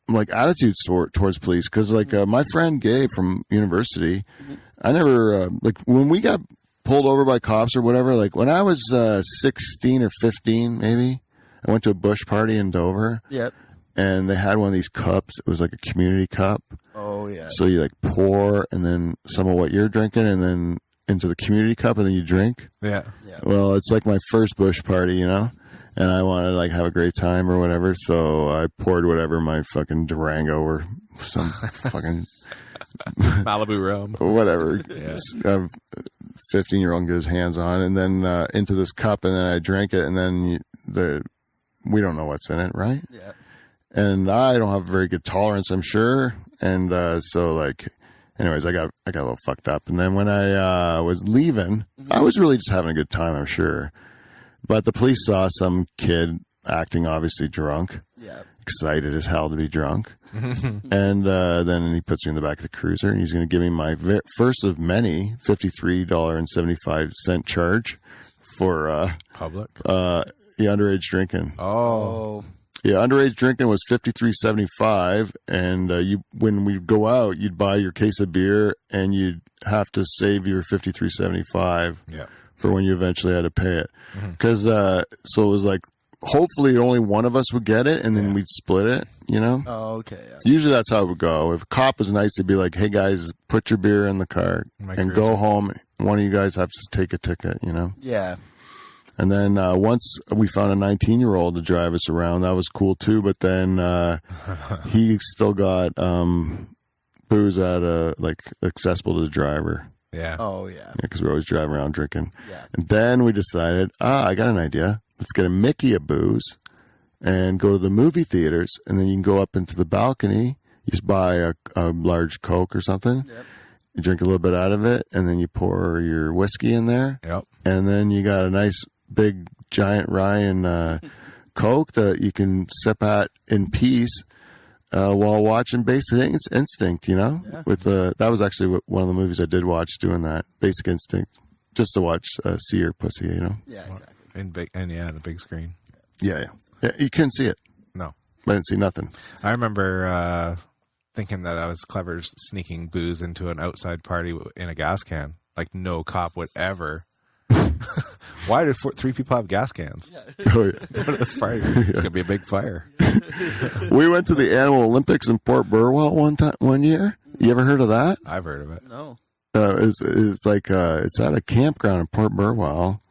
S1: like attitudes towards police. Because like my friend Gabe from university, I never like when we got pulled over by cops or whatever. Like when I was 16 or 15, maybe I went to a bush party in Dover.
S2: Yep.
S1: And they had one of these cups. It was like a community cup.
S2: Oh yeah.
S1: So you like pour and then some of what you're drinking and then into the community cup and then you drink.
S3: Yeah.
S1: Well, it's like my first bush party, you know? And I wanted to like have a great time or whatever. So I poured whatever, my fucking Durango or some fucking
S3: Malibu rum.
S1: Whatever.
S3: Yeah.
S1: 15-year-old get his hands on and then into this cup and then I drank it and then we don't know what's in it, right?
S2: Yeah.
S1: And I don't have a very good tolerance, I'm sure. And so like, anyways, I got a little fucked up. And then when I was leaving, I was really just having a good time, I'm sure. But the police saw some kid acting obviously drunk.
S2: Yeah.
S1: excited as hell to be drunk. And then he puts me in the back of the cruiser, and he's going to give me my first of many $53.75 charge for
S3: Public.
S1: Underage drinking.
S3: Oh.
S1: Yeah, underage drinking was $53.75, and when we go out, you'd buy your case of beer, and you'd have to save your $53.75 for when you eventually had to pay it. Because so it was like, hopefully only one of us would get it, and then we'd split it. You know?
S2: Oh, okay. Yeah.
S1: Usually that's how it would go. If a cop was nice, they'd be like, "Hey guys, put your beer in the car and go home. One of you guys have to take a ticket." You know?
S2: Yeah.
S1: And then once we found a 19-year-old to drive us around, that was cool too. But then he still got booze accessible to the driver.
S3: Yeah.
S2: Oh, yeah.
S1: Because we're always driving around drinking.
S2: Yeah.
S1: And then we decided, I got an idea. Let's get a Mickey of booze and go to the movie theaters. And then you can go up into the balcony. You just buy a large Coke or something.
S2: Yep.
S1: You drink a little bit out of it, and then you pour your whiskey in there.
S3: Yep. And
S1: then you got a nice big giant Ryan Coke that you can sip at in peace while watching Basic Instinct, you know?
S2: Yeah.
S1: That was actually one of the movies I did watch doing that, Basic Instinct, just to watch See Your Pussy, you know?
S2: Yeah, exactly.
S3: The big screen.
S1: Yeah. You couldn't see it.
S3: No.
S1: I didn't see nothing.
S3: I remember thinking that I was clever sneaking booze into an outside party in a gas can. Like no cop would ever. Why did 3 people have gas cans?
S2: Yeah.
S1: Oh, yeah.
S3: Go to this party. It's gonna be a big fire.
S1: We went to the Animal Olympics in Port Burwell one year. You ever heard of that?
S3: I've heard of it.
S2: No.
S1: It's like it's at a campground in Port Burwell,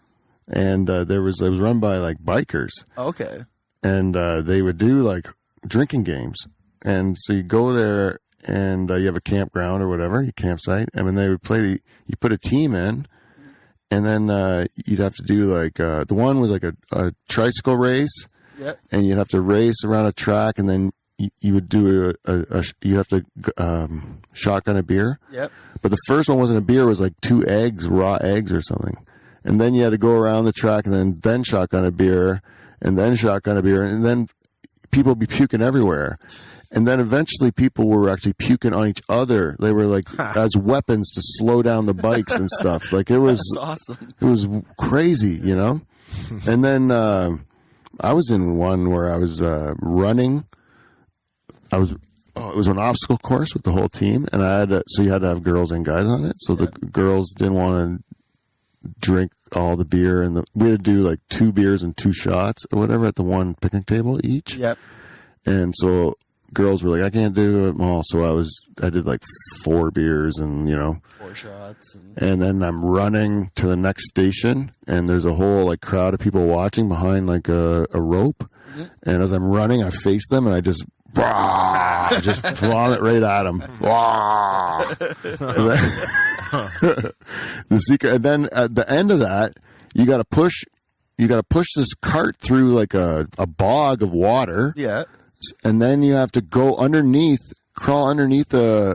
S1: and it was run by like bikers.
S2: Okay.
S1: And they would do like drinking games, and so you go there and you have a campground or whatever, your campsite, and then they would play. You put a team in. And then you'd have to do like the one was like a tricycle race, and you'd have to race around a track, and then you would do you'd have to shotgun a beer.
S2: Yep.
S1: But the first one wasn't a beer; it was like 2 raw eggs or something. And then you had to go around the track, and then shotgun a beer, and then shotgun a beer, and then people would be puking everywhere. And then eventually people were actually puking on each other. They were like as weapons to slow down the bikes and stuff. Like it was
S2: awesome.
S1: It was crazy, you know? And then I was in one where I was running. It was an obstacle course with the whole team, and so you had to have girls and guys on it. So the girls didn't want to drink all the beer, and we had to do like 2 beers and 2 shots or whatever at the one picnic table each.
S2: Yep.
S1: And so girls were like, I can't do it all. So I did like 4 beers and,
S2: 4 shots.
S1: And then I'm running to the next station, and there's a whole like crowd of people watching behind like a rope. Mm-hmm. And as I'm running, I face them and I just vomit right at them. The secret. And then at the end of that, you got to push this cart through like a bog of water.
S2: Yeah.
S1: And then you have to crawl underneath an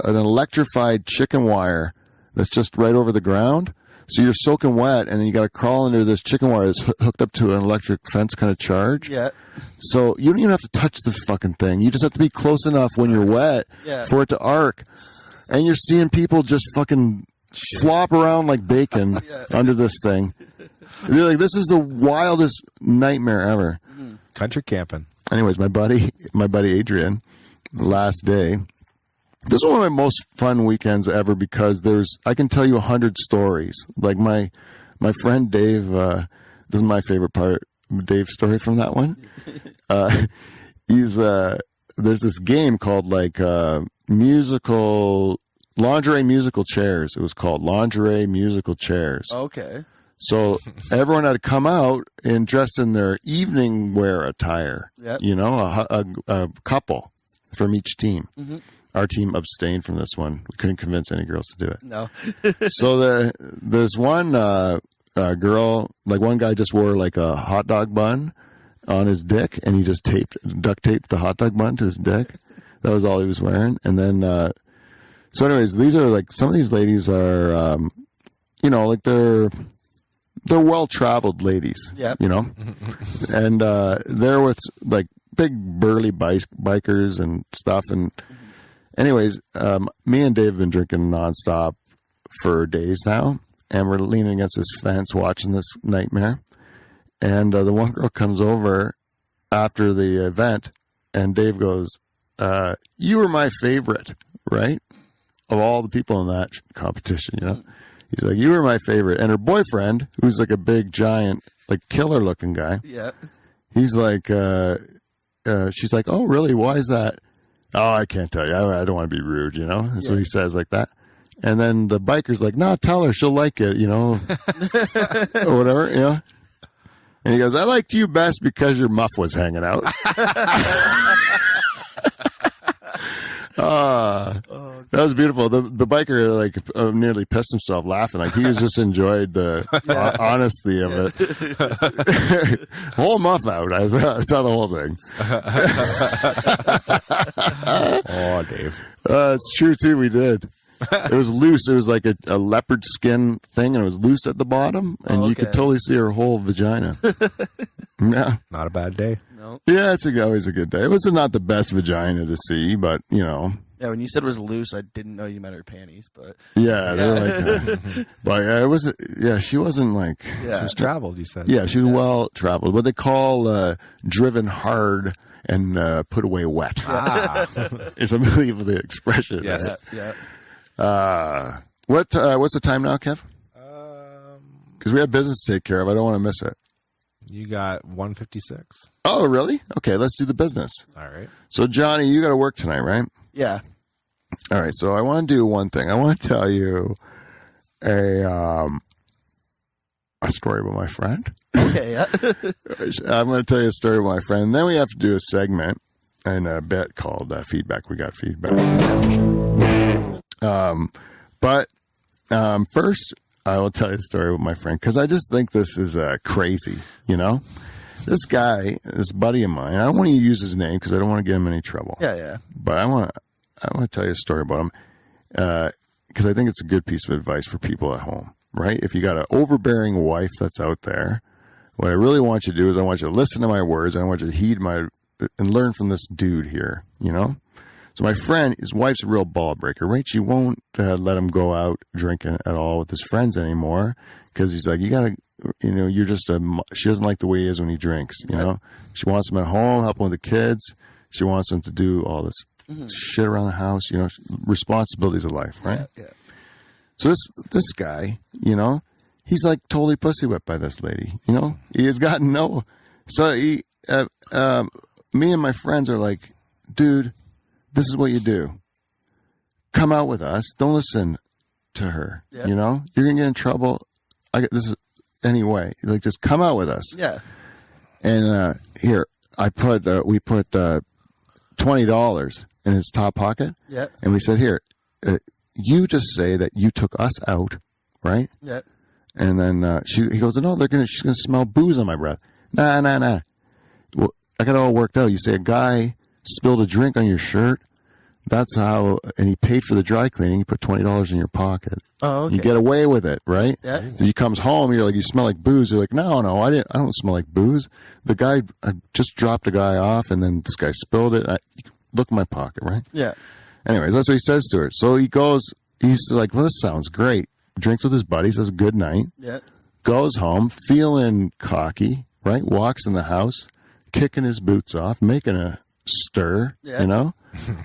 S1: electrified chicken wire that's just right over the ground. So you're soaking wet, and then you got to crawl under this chicken wire that's hooked up to an electric fence kind of charge.
S2: Yeah.
S1: So you don't even have to touch the fucking thing. You just have to be close enough when you're wet for it to arc. And you're seeing people just fucking flop around like bacon under this thing. They're like, this is the wildest nightmare ever.
S3: Country camping.
S1: Anyways, my buddy Adrian, last day. This is one of my most fun weekends ever because I can tell you 100 stories. Like my friend Dave, this is my favorite part, Dave's story from that one. There's this game called like lingerie musical chairs. It was called lingerie musical chairs.
S2: Okay.
S1: So everyone had to come out and dressed in their evening wear attire.
S2: Yep.
S1: A couple from each team.
S2: Mm-hmm.
S1: Our team abstained from this one. We couldn't convince any girls to do it.
S2: No.
S1: So there's one girl, like one guy just wore like a hot dog bun on his dick, and he just duct taped the hot dog bun to his dick. That was all he was wearing. And then, so anyways, these are like, some of these ladies are, like they're well-traveled ladies.
S2: Yep.
S1: And they're with like big burly bikers and stuff. And anyways, me and Dave have been drinking nonstop for days now, and we're leaning against this fence watching this nightmare. And the one girl comes over after the event, and Dave goes, "You were my favorite, right? Of all the people in that competition, you know." He's like, "You were my favorite." And her boyfriend, who's like a big, giant, like killer-looking guy, he's like, she's like, "Oh, really? Why is that?" "Oh, I can't tell you. I don't want to be rude, you know." And so he says like that. And then the biker's like, "No, tell her. She'll like it, you know," or whatever, you know. And he goes, "I liked you best because your muff was hanging out." That was beautiful. The biker like nearly pissed himself laughing. Like he was just enjoyed the honesty of it. Whole muff out. I saw the whole thing.
S3: Oh, Dave.
S1: It's true too. We did. It was loose. It was like a leopard skin thing, and it was loose at the bottom, and you could totally see her whole vagina. Yeah,
S3: Not a bad day.
S2: No.
S1: yeah, it's always a good day. It was not the best vagina to see, but you know.
S2: Yeah, when you said it was loose, I didn't know you meant her panties, but
S1: Yeah, they're like, but it was. Yeah, she wasn't like.
S3: She was traveled, you said.
S1: Yeah, she was well traveled. What they call driven hard and put away wet. Is I believe the expression.
S3: Yes.
S2: yeah.
S1: What's the time now, Kev? Because we have business to take care of. I don't want to miss it.
S3: You got 156.
S1: Oh, really? Okay, let's do the business.
S3: All right.
S1: So, Johnny, you got to work tonight, right?
S2: Yeah.
S1: All right. So, I want to do one thing. I want to tell you a story about my friend.
S2: Okay, yeah.
S1: I'm going to tell you a story about my friend. And then we have to do a segment and a bit called Feedback. We got feedback. First, I will tell you a story with my friend because I just think this is crazy. You know, this guy, this buddy of mine. I don't want to use his name because I don't want to get him in any trouble.
S2: Yeah.
S1: But I want to tell you a story about him because I think it's a good piece of advice for people at home. Right? If you got an overbearing wife that's out there, what I really want you to do is I want you to listen to my words and I want you to heed and learn from this dude here. You know. So my friend, his wife's a real ball breaker, right? She won't let him go out drinking at all with his friends anymore because he's like, you got to, you know, you're just she doesn't like the way he is when he drinks, you know? She wants him at home, helping with the kids. She wants him to do all this shit around the house, you know, responsibilities of life, right?
S2: Yeah.
S1: So this guy, you know, he's like totally pussy whipped by this lady, you know? He has gotten so me and my friends are like, dude, this is what you do. Come out with us. Don't listen to her. Yeah. You know, you're gonna get in trouble. Anyway. Like, just come out with us.
S2: Yeah.
S1: And here, we put $20 in his top pocket.
S2: Yeah.
S1: And we said, here, you just say that you took us out, right?
S2: Yeah.
S1: And then he goes, no, she's gonna smell booze on my breath. Nah. Well, I got it all worked out. You say a guy spilled a drink on your shirt. That's how, and he paid for the dry cleaning. You put $20 in your pocket.
S2: Oh, okay.
S1: You get away with it, right?
S2: Yeah.
S1: So he comes home. You're like, you smell like booze. You're like, no, I don't smell like booze. The guy, I just dropped a guy off, and then this guy spilled it. Look in my pocket, right?
S2: Yeah.
S1: Anyways, that's what he says to her. So he's like, well, this sounds great. Drinks with his buddies. Says good night.
S2: Yeah. Goes
S1: home, feeling cocky, right? Walks in the house, kicking his boots off, making a stir, you know?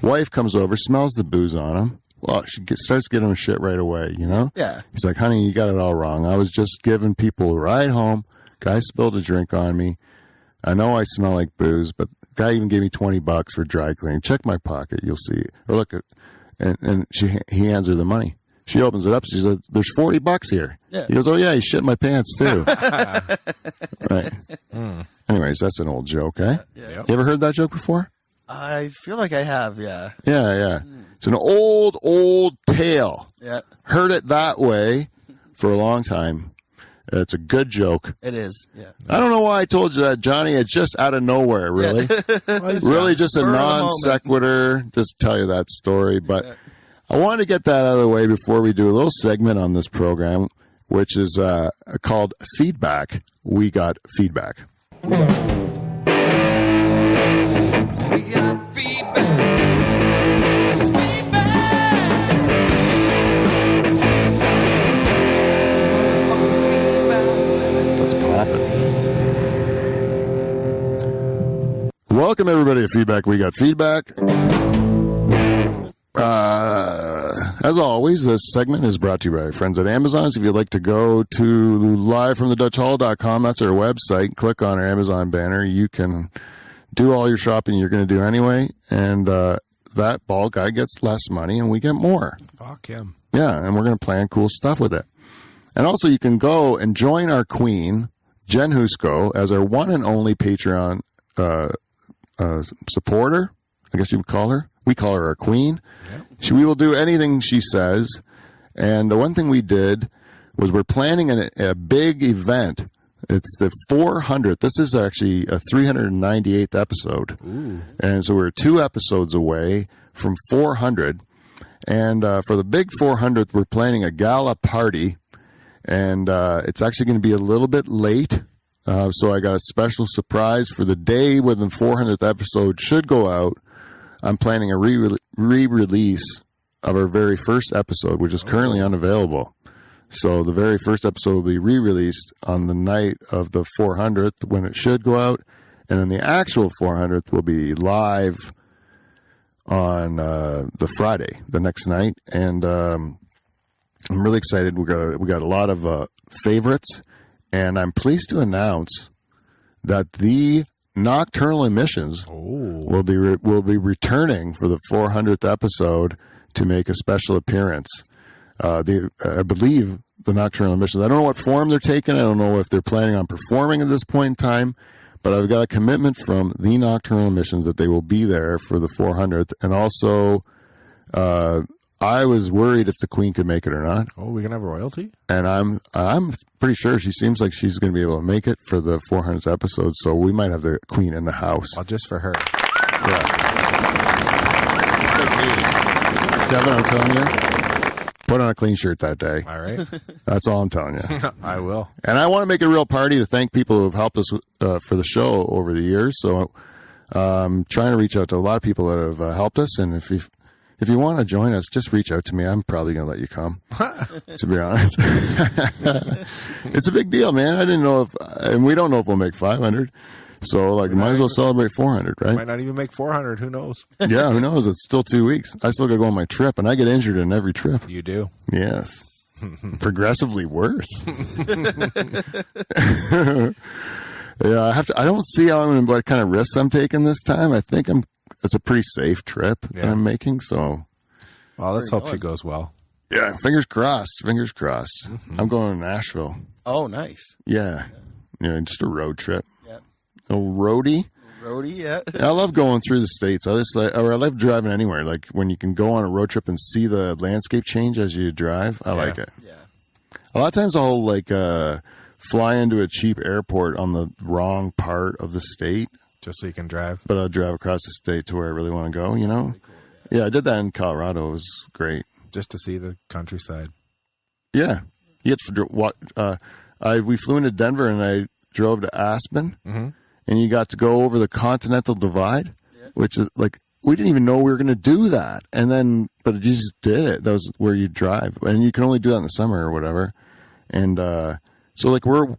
S1: Wife comes over, smells the booze on him. Well, she starts getting him shit right away, you know?
S2: Yeah.
S1: He's like, honey, you got it all wrong. I was just giving people a ride home. Guy spilled a drink on me. I know I smell like booze, but the guy even gave me $20 for dry cleaning. Check my pocket, you'll see. Or look at, and he hands her the money. She opens it up. She says, there's $40 here.
S2: Yeah.
S1: He goes, oh, yeah, he shit my pants, too. Right. Anyways, that's an old joke, eh?
S2: Yeah.
S1: You ever heard that joke before?
S2: I feel like I have, yeah.
S1: Yeah. It's an old tale.
S2: Yeah.
S1: Heard it that way for a long time. It's a good joke.
S2: It is, yeah.
S1: I don't know why I told you that, Johnny. It's just out of nowhere, really. Really just a non sequitur. Just tell you that story. But I wanted to get that out of the way before we do a little segment on this program, which is called Feedback. We got feedback. get feedback. We got feedback. As always, this segment is brought to you by our friends at Amazon. So if you'd like to go to livefromthedutchhall.com, that's our website. Click on our Amazon banner. You can do all your shopping you're going to do anyway. And that ball guy gets less money and we get more.
S3: Fuck him.
S1: Yeah, and we're going to plan cool stuff with it. And also, you can go and join our queen, Jen Husko, as our one and only Patreon supporter. I guess you would call her. We call her our queen. Yep. We will do anything she says. And the one thing we did was we're planning a big event. It's the 400th. This is actually a 398th episode. Ooh. And so we're 2 episodes away from 400. And for the big 400th, we're planning a gala party. And it's actually going to be a little bit late. So I got a special surprise for the day when the 400th episode should go out. I'm planning a re-release of our very first episode, which is currently unavailable. So the very first episode will be re-released on the night of the 400th when it should go out. And then the actual 400th will be live on the Friday, the next night. And I'm really excited. We got a lot of favorites, and I'm pleased to announce that the Nocturnal Emissions will be returning for the 400th episode to make a special appearance. I believe the Nocturnal Emissions. I don't know what form they're taking. I don't know if they're planning on performing at this point in time, but I've got a commitment from the Nocturnal Emissions that they will be there for the 400th, and also. I was worried if the Queen could make it or not.
S3: Oh, we can have royalty?
S1: And I'm pretty sure she seems like she's going to be able to make it for the 400th episode, so we might have the Queen in the house.
S3: Well, just for her.
S1: Yeah. Kevin, I'm telling you, put on a clean shirt that day.
S3: All right.
S1: That's all I'm telling you.
S3: I will.
S1: And I want to make a real party to thank people who have helped us for the show over the years, so I'm trying to reach out to a lot of people that have helped us, and if you want to join us, just reach out to me. I'm probably going to let you come, to be honest. It's a big deal, man. I didn't know and we don't know if we'll make 500. So, might as well celebrate 400, right?
S3: Might not even make 400. Who knows?
S1: Yeah, who knows? It's still 2 weeks. I still got to go on my trip, and I get injured in every trip.
S3: You do?
S1: Yes. Progressively worse. Yeah, I don't see what kind of risks I'm taking this time. I think it's a pretty safe trip that I'm making, so.
S3: Well, let's hope she goes well.
S1: Yeah, fingers crossed. Fingers crossed. Mm-hmm. I'm going to Nashville.
S2: Oh, nice.
S1: Yeah. Just a road trip.
S2: Yeah.
S1: A roadie.
S2: Yeah.
S1: I love going through the states. I love driving anywhere. Like when you can go on a road trip and see the landscape change as you drive. I like it.
S2: Yeah.
S1: A lot of times I'll fly into a cheap airport on the wrong part of the state.
S3: Just so you can drive.
S1: But I'll drive across the state to where I really want to go, you know? Cool, yeah, I did that in Colorado. It was great.
S3: Just to see the countryside.
S1: Yeah. We flew into Denver and I drove to Aspen. Mm-hmm. And you got to go over the Continental Divide, which is we didn't even know we were going to do that. But you just did it. That was where you drive. And you can only do that in the summer or whatever. And so we're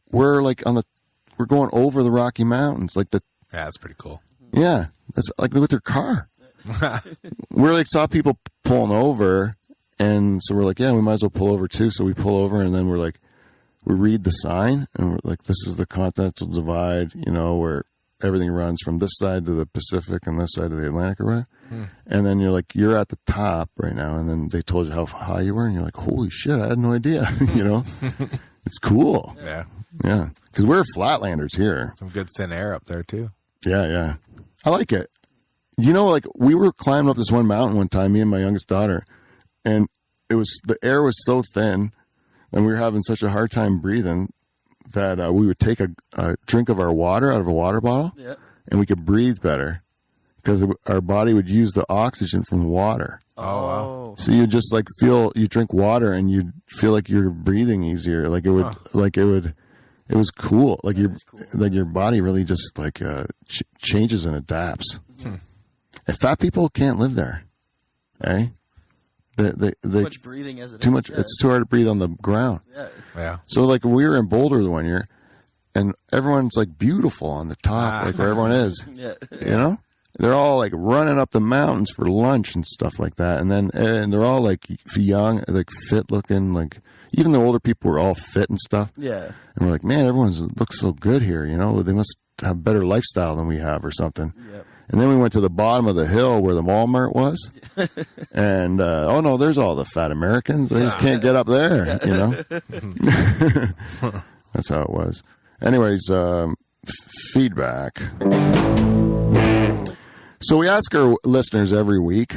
S1: going over the Rocky Mountains.
S3: Yeah, that's pretty cool.
S1: Yeah. That's with your car. We're saw people pulling over. And so we're we might as well pull over too. So we pull over and then we read the sign and we're this is the Continental Divide, where everything runs from this side to the Pacific and this side to the Atlantic or whatever. And then you're at the top right now. And then they told you how high you were. And you're like, holy shit, I had no idea. It's cool.
S3: Yeah.
S1: Yeah. Because we're flatlanders here.
S3: Some good thin air up there too.
S1: Yeah. Yeah. I like it. We were climbing up this one mountain one time, me and my youngest daughter, and the air was so thin and we were having such a hard time breathing that we would take a drink of our water out of a water bottle and we could breathe better because our body would use the oxygen from the water.
S3: Oh, wow.
S1: So you just you drink water and you feel like you're breathing easier. It was cool. Your body really just changes and adapts. And fat people can't live there. Eh? Too
S2: much breathing as it
S1: too
S2: is.
S1: much. It's too hard to breathe on the ground.
S3: Yeah.
S1: So we were in Boulder the one year, and everyone's beautiful on the top, where everyone is.
S2: Yeah.
S1: You know. they're all like running up the mountains for lunch and stuff like that. And they're all like young, like fit looking, like even the older people were all fit and stuff.
S2: Yeah.
S1: And we're like, man, everyone looks so good here. You know, they must have better lifestyle than we have or something.
S2: Yep.
S1: And then we went to the bottom of the hill where the Walmart was. And, oh no, there's all the fat Americans. They just can't get up there, you know? That's how it was. Anyways, feedback. So we ask our listeners every week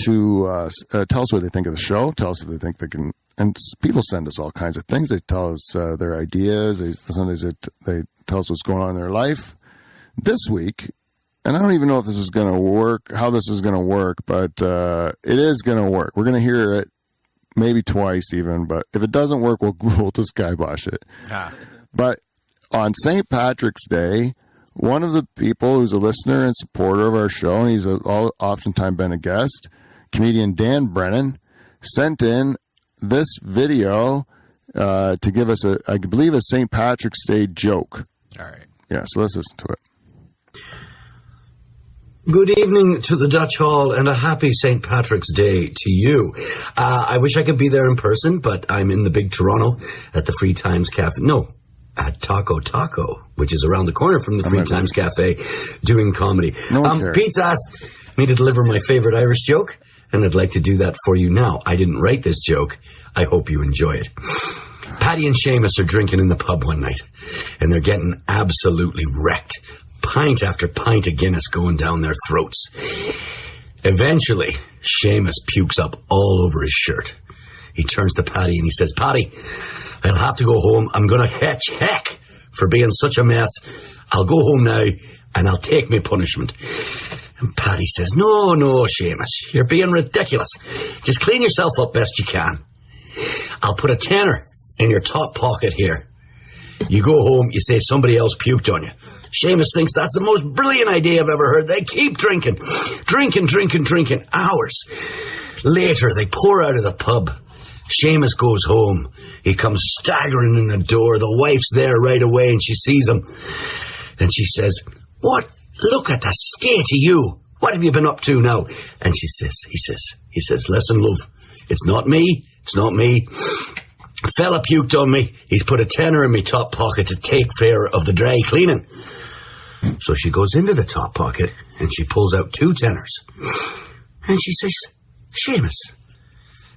S1: to tell us what they think of the show. Tell us if they think they can. And people send us all kinds of things. They tell us their ideas. Sometimes they tell us what's going on in their life. This week, and I don't even know if this is going to work, how this is going to work, but it is going to work. We're going to hear it maybe twice even, but if it doesn't work, we'll just kibosh it. But on St. Patrick's Day, one of the people who's a listener and supporter of our show, and he's oftentimes been a guest, comedian Dan Brennan, sent in this video to give us, I believe, a St. Patrick's Day joke.
S3: All right.
S1: Yeah, so let's listen to it.
S5: Good evening to the Dutch Hall and a happy St. Patrick's Day to you. I wish I could be there in person, but I'm in the big Toronto at the Free Times Cafe. No, at Taco Taco, which is around the corner from the Free Times Cafe, doing comedy. Pete's asked me to deliver my favorite Irish joke, and I'd like to do that for you now. I didn't write this joke. I hope you enjoy it. Paddy and Seamus are drinking in the pub one night, and they're getting absolutely wrecked. Pint after pint of Guinness going down their throats. Eventually, Seamus pukes up all over his shirt. He turns to Paddy and he says, Paddy, I'll have to go home. I'm going to catch heck for being such a mess. I'll go home now and I'll take my punishment. And Paddy says, No, Seamus, you're being ridiculous. Just clean yourself up best you can. I'll put a tenner in your top pocket here. You go home, you say somebody else puked on you. Seamus thinks that's the most brilliant idea I've ever heard. They keep drinking. Hours later, they pour out of the pub. Seamus goes home. He comes staggering in the door. The wife's there right away, and she sees him. And she says, What? Look at the state of you. What have you been up to now? And he says, Listen, love, it's not me. A fella puked on me. He's put a tenner in my top pocket to take care of the dry cleaning. So she goes into the top pocket and she pulls out 2 tenners. And she says, Seamus,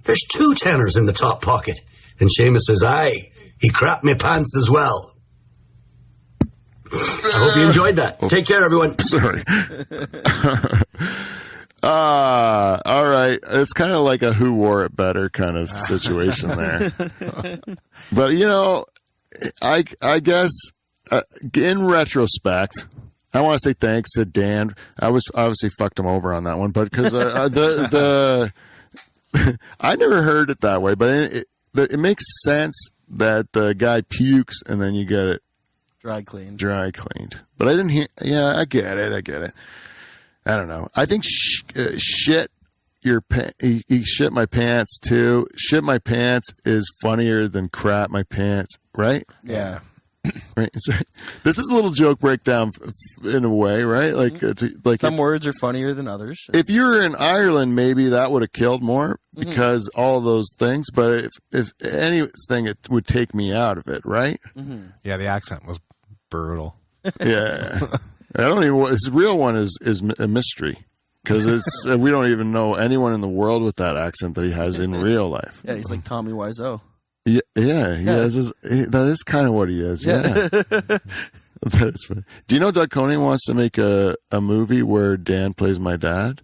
S5: there's 2 tenners in the top pocket. And Seamus says, aye, he crapped me pants as well. I hope you enjoyed that. Take care, everyone.
S1: Sorry. All right. It's kind of like a who wore it better kind of situation there. But, you know, I guess in retrospect, I want to say thanks to Dan. I was obviously fucked him over on that one, but because I never heard it that way, but it makes sense that the guy pukes and then you get it
S2: dry cleaned.
S1: But I didn't hear. Yeah, I get it. I don't know. I think shit he shit my pants too. Shit my pants is funnier than crap my pants, right?
S2: Yeah.
S1: Right. This is a little joke breakdown in a way, right? Like, like
S2: some words are funnier than others.
S1: If you were in Ireland, maybe that would have killed more because all those things. But if anything, it would take me out of it, right?
S2: Mm-hmm.
S3: Yeah, the accent was brutal.
S1: Yeah, I don't even. His real one is a mystery because it's we don't even know anyone in the world with that accent that he has in real life.
S2: Yeah, he's like Tommy Wiseau.
S1: Yeah, he has that is kind of what he is. Yeah, that is funny. Do you know Doug Coney wants to make a movie where Dan plays my dad?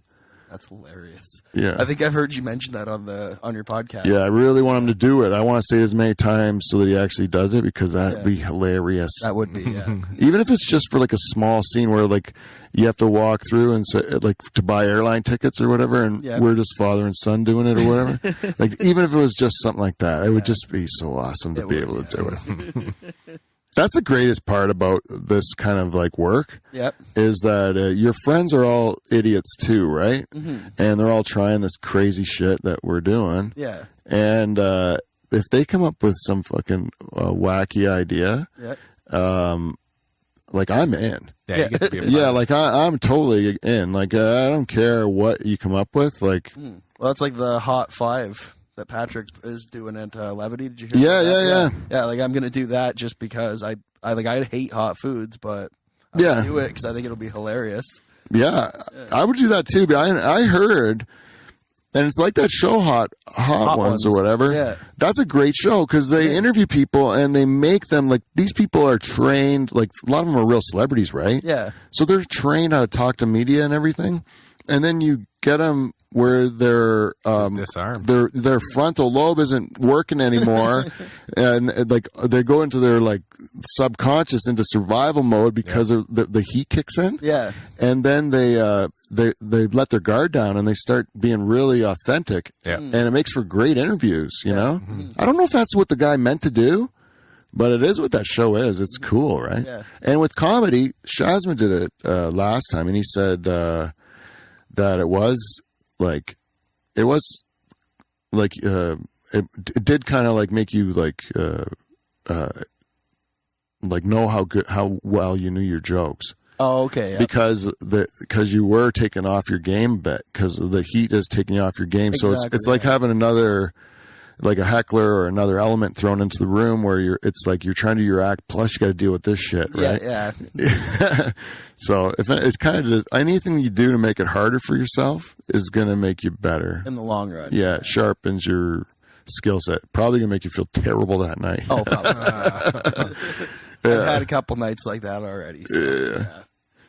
S2: That's hilarious.
S1: Yeah,
S2: I think I've heard you mention that on your podcast.
S1: Yeah, I really want him to do it. I want to say it as many times so that he actually does it because that'd be hilarious.
S2: That would be, yeah.
S1: Even if it's just for like a small scene where like you have to walk through and say, like to buy airline tickets or whatever, and we're just father and son doing it or whatever. Like even if it was just something like that, it would just be so awesome to be able to do it. That's the greatest part about this kind of like work.
S2: Yep.
S1: Is that your friends are all idiots too, right?
S2: Mm-hmm.
S1: And they're all trying this crazy shit that we're doing.
S2: Yeah.
S1: And if they come up with some fucking wacky idea, like I'm in.
S3: Yeah, you get to be a part
S1: Yeah,
S3: of it.
S1: like I'm totally in. Like I don't care what you come up with. Like
S2: Well, that's like the Hot 5 that Patrick is doing at Levity. Did you hear?
S1: Yeah,
S2: about that?
S1: yeah.
S2: Yeah, like I'm gonna do that just because I hate hot foods, but I'm
S1: Yeah.
S2: gonna do it because I think it'll be hilarious.
S1: yeah, I would do that too. But I heard, and it's like that show Hot Ones or
S2: Ones.
S1: whatever.
S2: Yeah.
S1: That's a great show because they interview people and they make them like these people are trained. Like a lot of them are real celebrities, right?
S2: Yeah,
S1: So they're trained how to talk to media and everything, and then you get them where their
S3: disarm.
S1: their frontal lobe isn't working anymore, and like they go into their like subconscious into survival mode because of the heat kicks in,
S2: yeah,
S1: and then they let their guard down and they start being really authentic,
S3: Yeah.
S1: and it makes for great interviews. You know, I don't know if that's what the guy meant to do. But it is what that show is. It's cool, right?
S2: Yeah.
S1: And with comedy, Shazma did it last time, and he said that it was like it did kind of like make you like know how well you knew your jokes.
S2: Oh, okay. Yeah.
S1: Because you were taking off your game a bit because the heat is taking you off your game. So
S2: Exactly,
S1: it's like having another, like a heckler or another element thrown into the room where it's like you're trying to do your act plus you got to deal with this shit, right?
S2: Yeah.
S1: So if it's kind of just anything you do to make it harder for yourself is going to make you better.
S2: In the long run.
S1: Yeah, it sharpens your skill set. Probably going to make you feel terrible that night.
S2: Oh, probably. I've had a couple nights like that already. So, yeah.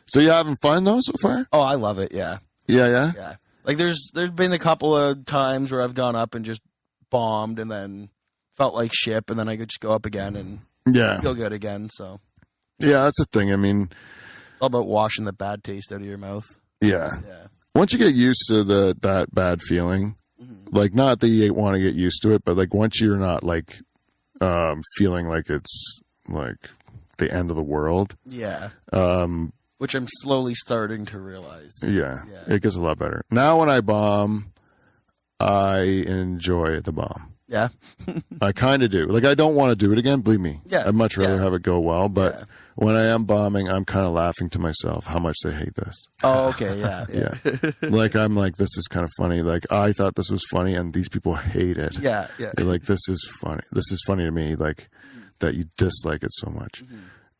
S1: So you having fun though so far?
S2: Oh, I love it. Yeah.
S1: Yeah.
S2: Yeah. Like there's been a couple of times where I've gone up and just bombed and then felt like shit, and then I could just go up again and
S1: Yeah.
S2: feel good again. So
S1: Yeah, that's the thing. I mean,
S2: it's all about washing the bad taste out of your mouth.
S1: yeah.
S2: Yeah.
S1: Once you get used to that bad feeling, like not that you want to get used to it, but like once you're not like feeling like it's like the end of the world.
S2: Yeah. Which I'm slowly starting to realize.
S1: Yeah,
S2: Yeah.
S1: it gets a lot better. Now when I bomb, I enjoy the bomb.
S2: Yeah.
S1: I kind of do. Like I don't want to do it again, believe me.
S2: Yeah,
S1: I'd much rather
S2: yeah.
S1: have it go well, but
S2: Yeah.
S1: when I am bombing, I'm kind of laughing to myself how much they hate this.
S2: Oh, okay. Yeah. Yeah.
S1: Yeah. Like I'm like, this is kind of funny. Like I thought this was funny and these people hate it.
S2: Yeah. Yeah.
S1: You're like, this is funny. This is funny to me. Like that you dislike it so much.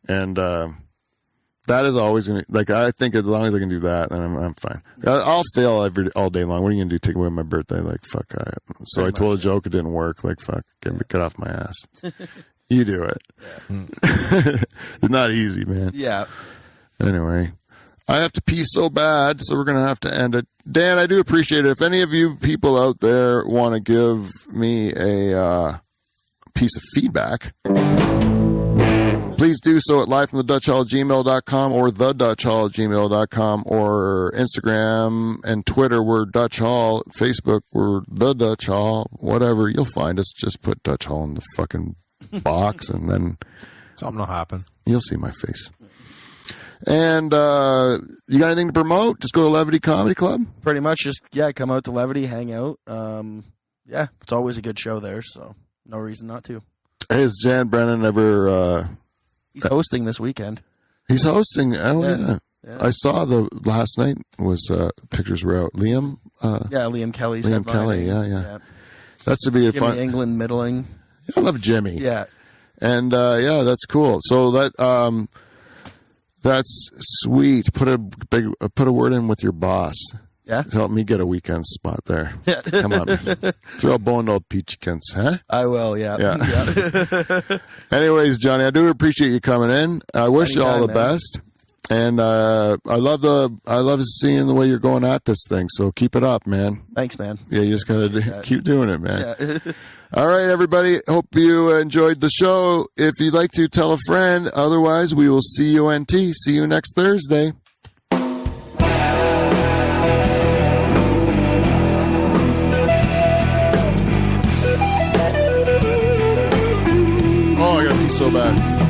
S1: And, that is always going to, like, I think as long as I can do that, then I'm fine. I'll fail all day long. What are you going to do? Take away my birthday? Like, fuck. So I told a joke. It didn't work. Like, fuck. Get off my ass. You do it. It's not easy, man.
S2: Yeah.
S1: Anyway, I have to pee so bad, so we're going to have to end it. Dan, I do appreciate it. If any of you people out there want to give me a piece of feedback, please do so at livefromthedutchhall@gmail.com or thedutchhall@gmail.com or Instagram and Twitter, we're Dutch Hall. Facebook, we're the Dutch Hall. Whatever, you'll find us. Just put Dutch Hall in the fucking box and then
S3: Something will happen.
S1: you'll see my face. And you got anything to promote? Just go to Levity Comedy Club.
S2: Pretty much just, come out to Levity, hang out. Yeah, it's always a good show there, so no reason not to.
S1: Has Jan Brennan ever...
S2: He's hosting this weekend.
S1: he's hosting. Oh,
S2: Yeah.
S1: yeah. I saw the last night was pictures were out. Liam?
S2: Liam Kelly's
S1: Liam
S2: headlining.
S1: Kelly, yeah. That's to be a
S2: Jimmy
S1: fun...
S2: England middling.
S1: I love Jimmy.
S2: Yeah.
S1: And that's cool. So that's sweet. Put a word in with your boss.
S2: Yeah.
S1: Help me get a weekend spot there.
S2: Yeah.
S1: Come on. Throw a bone to old Peachkins, huh?
S2: I will, yeah.
S1: Yeah. Anyways, Johnny, I do appreciate you coming in. I wish you all the
S2: Anytime, man.
S1: best. And I love seeing the way you're going at this thing. So keep it up, man.
S2: Thanks, man.
S1: Yeah, you just gotta keep doing it, man.
S2: Yeah.
S1: All right, everybody. Hope you enjoyed the show. If you'd like to, tell a friend. Otherwise, we will see you NT. See you next Thursday. Oh, I gotta pee so bad.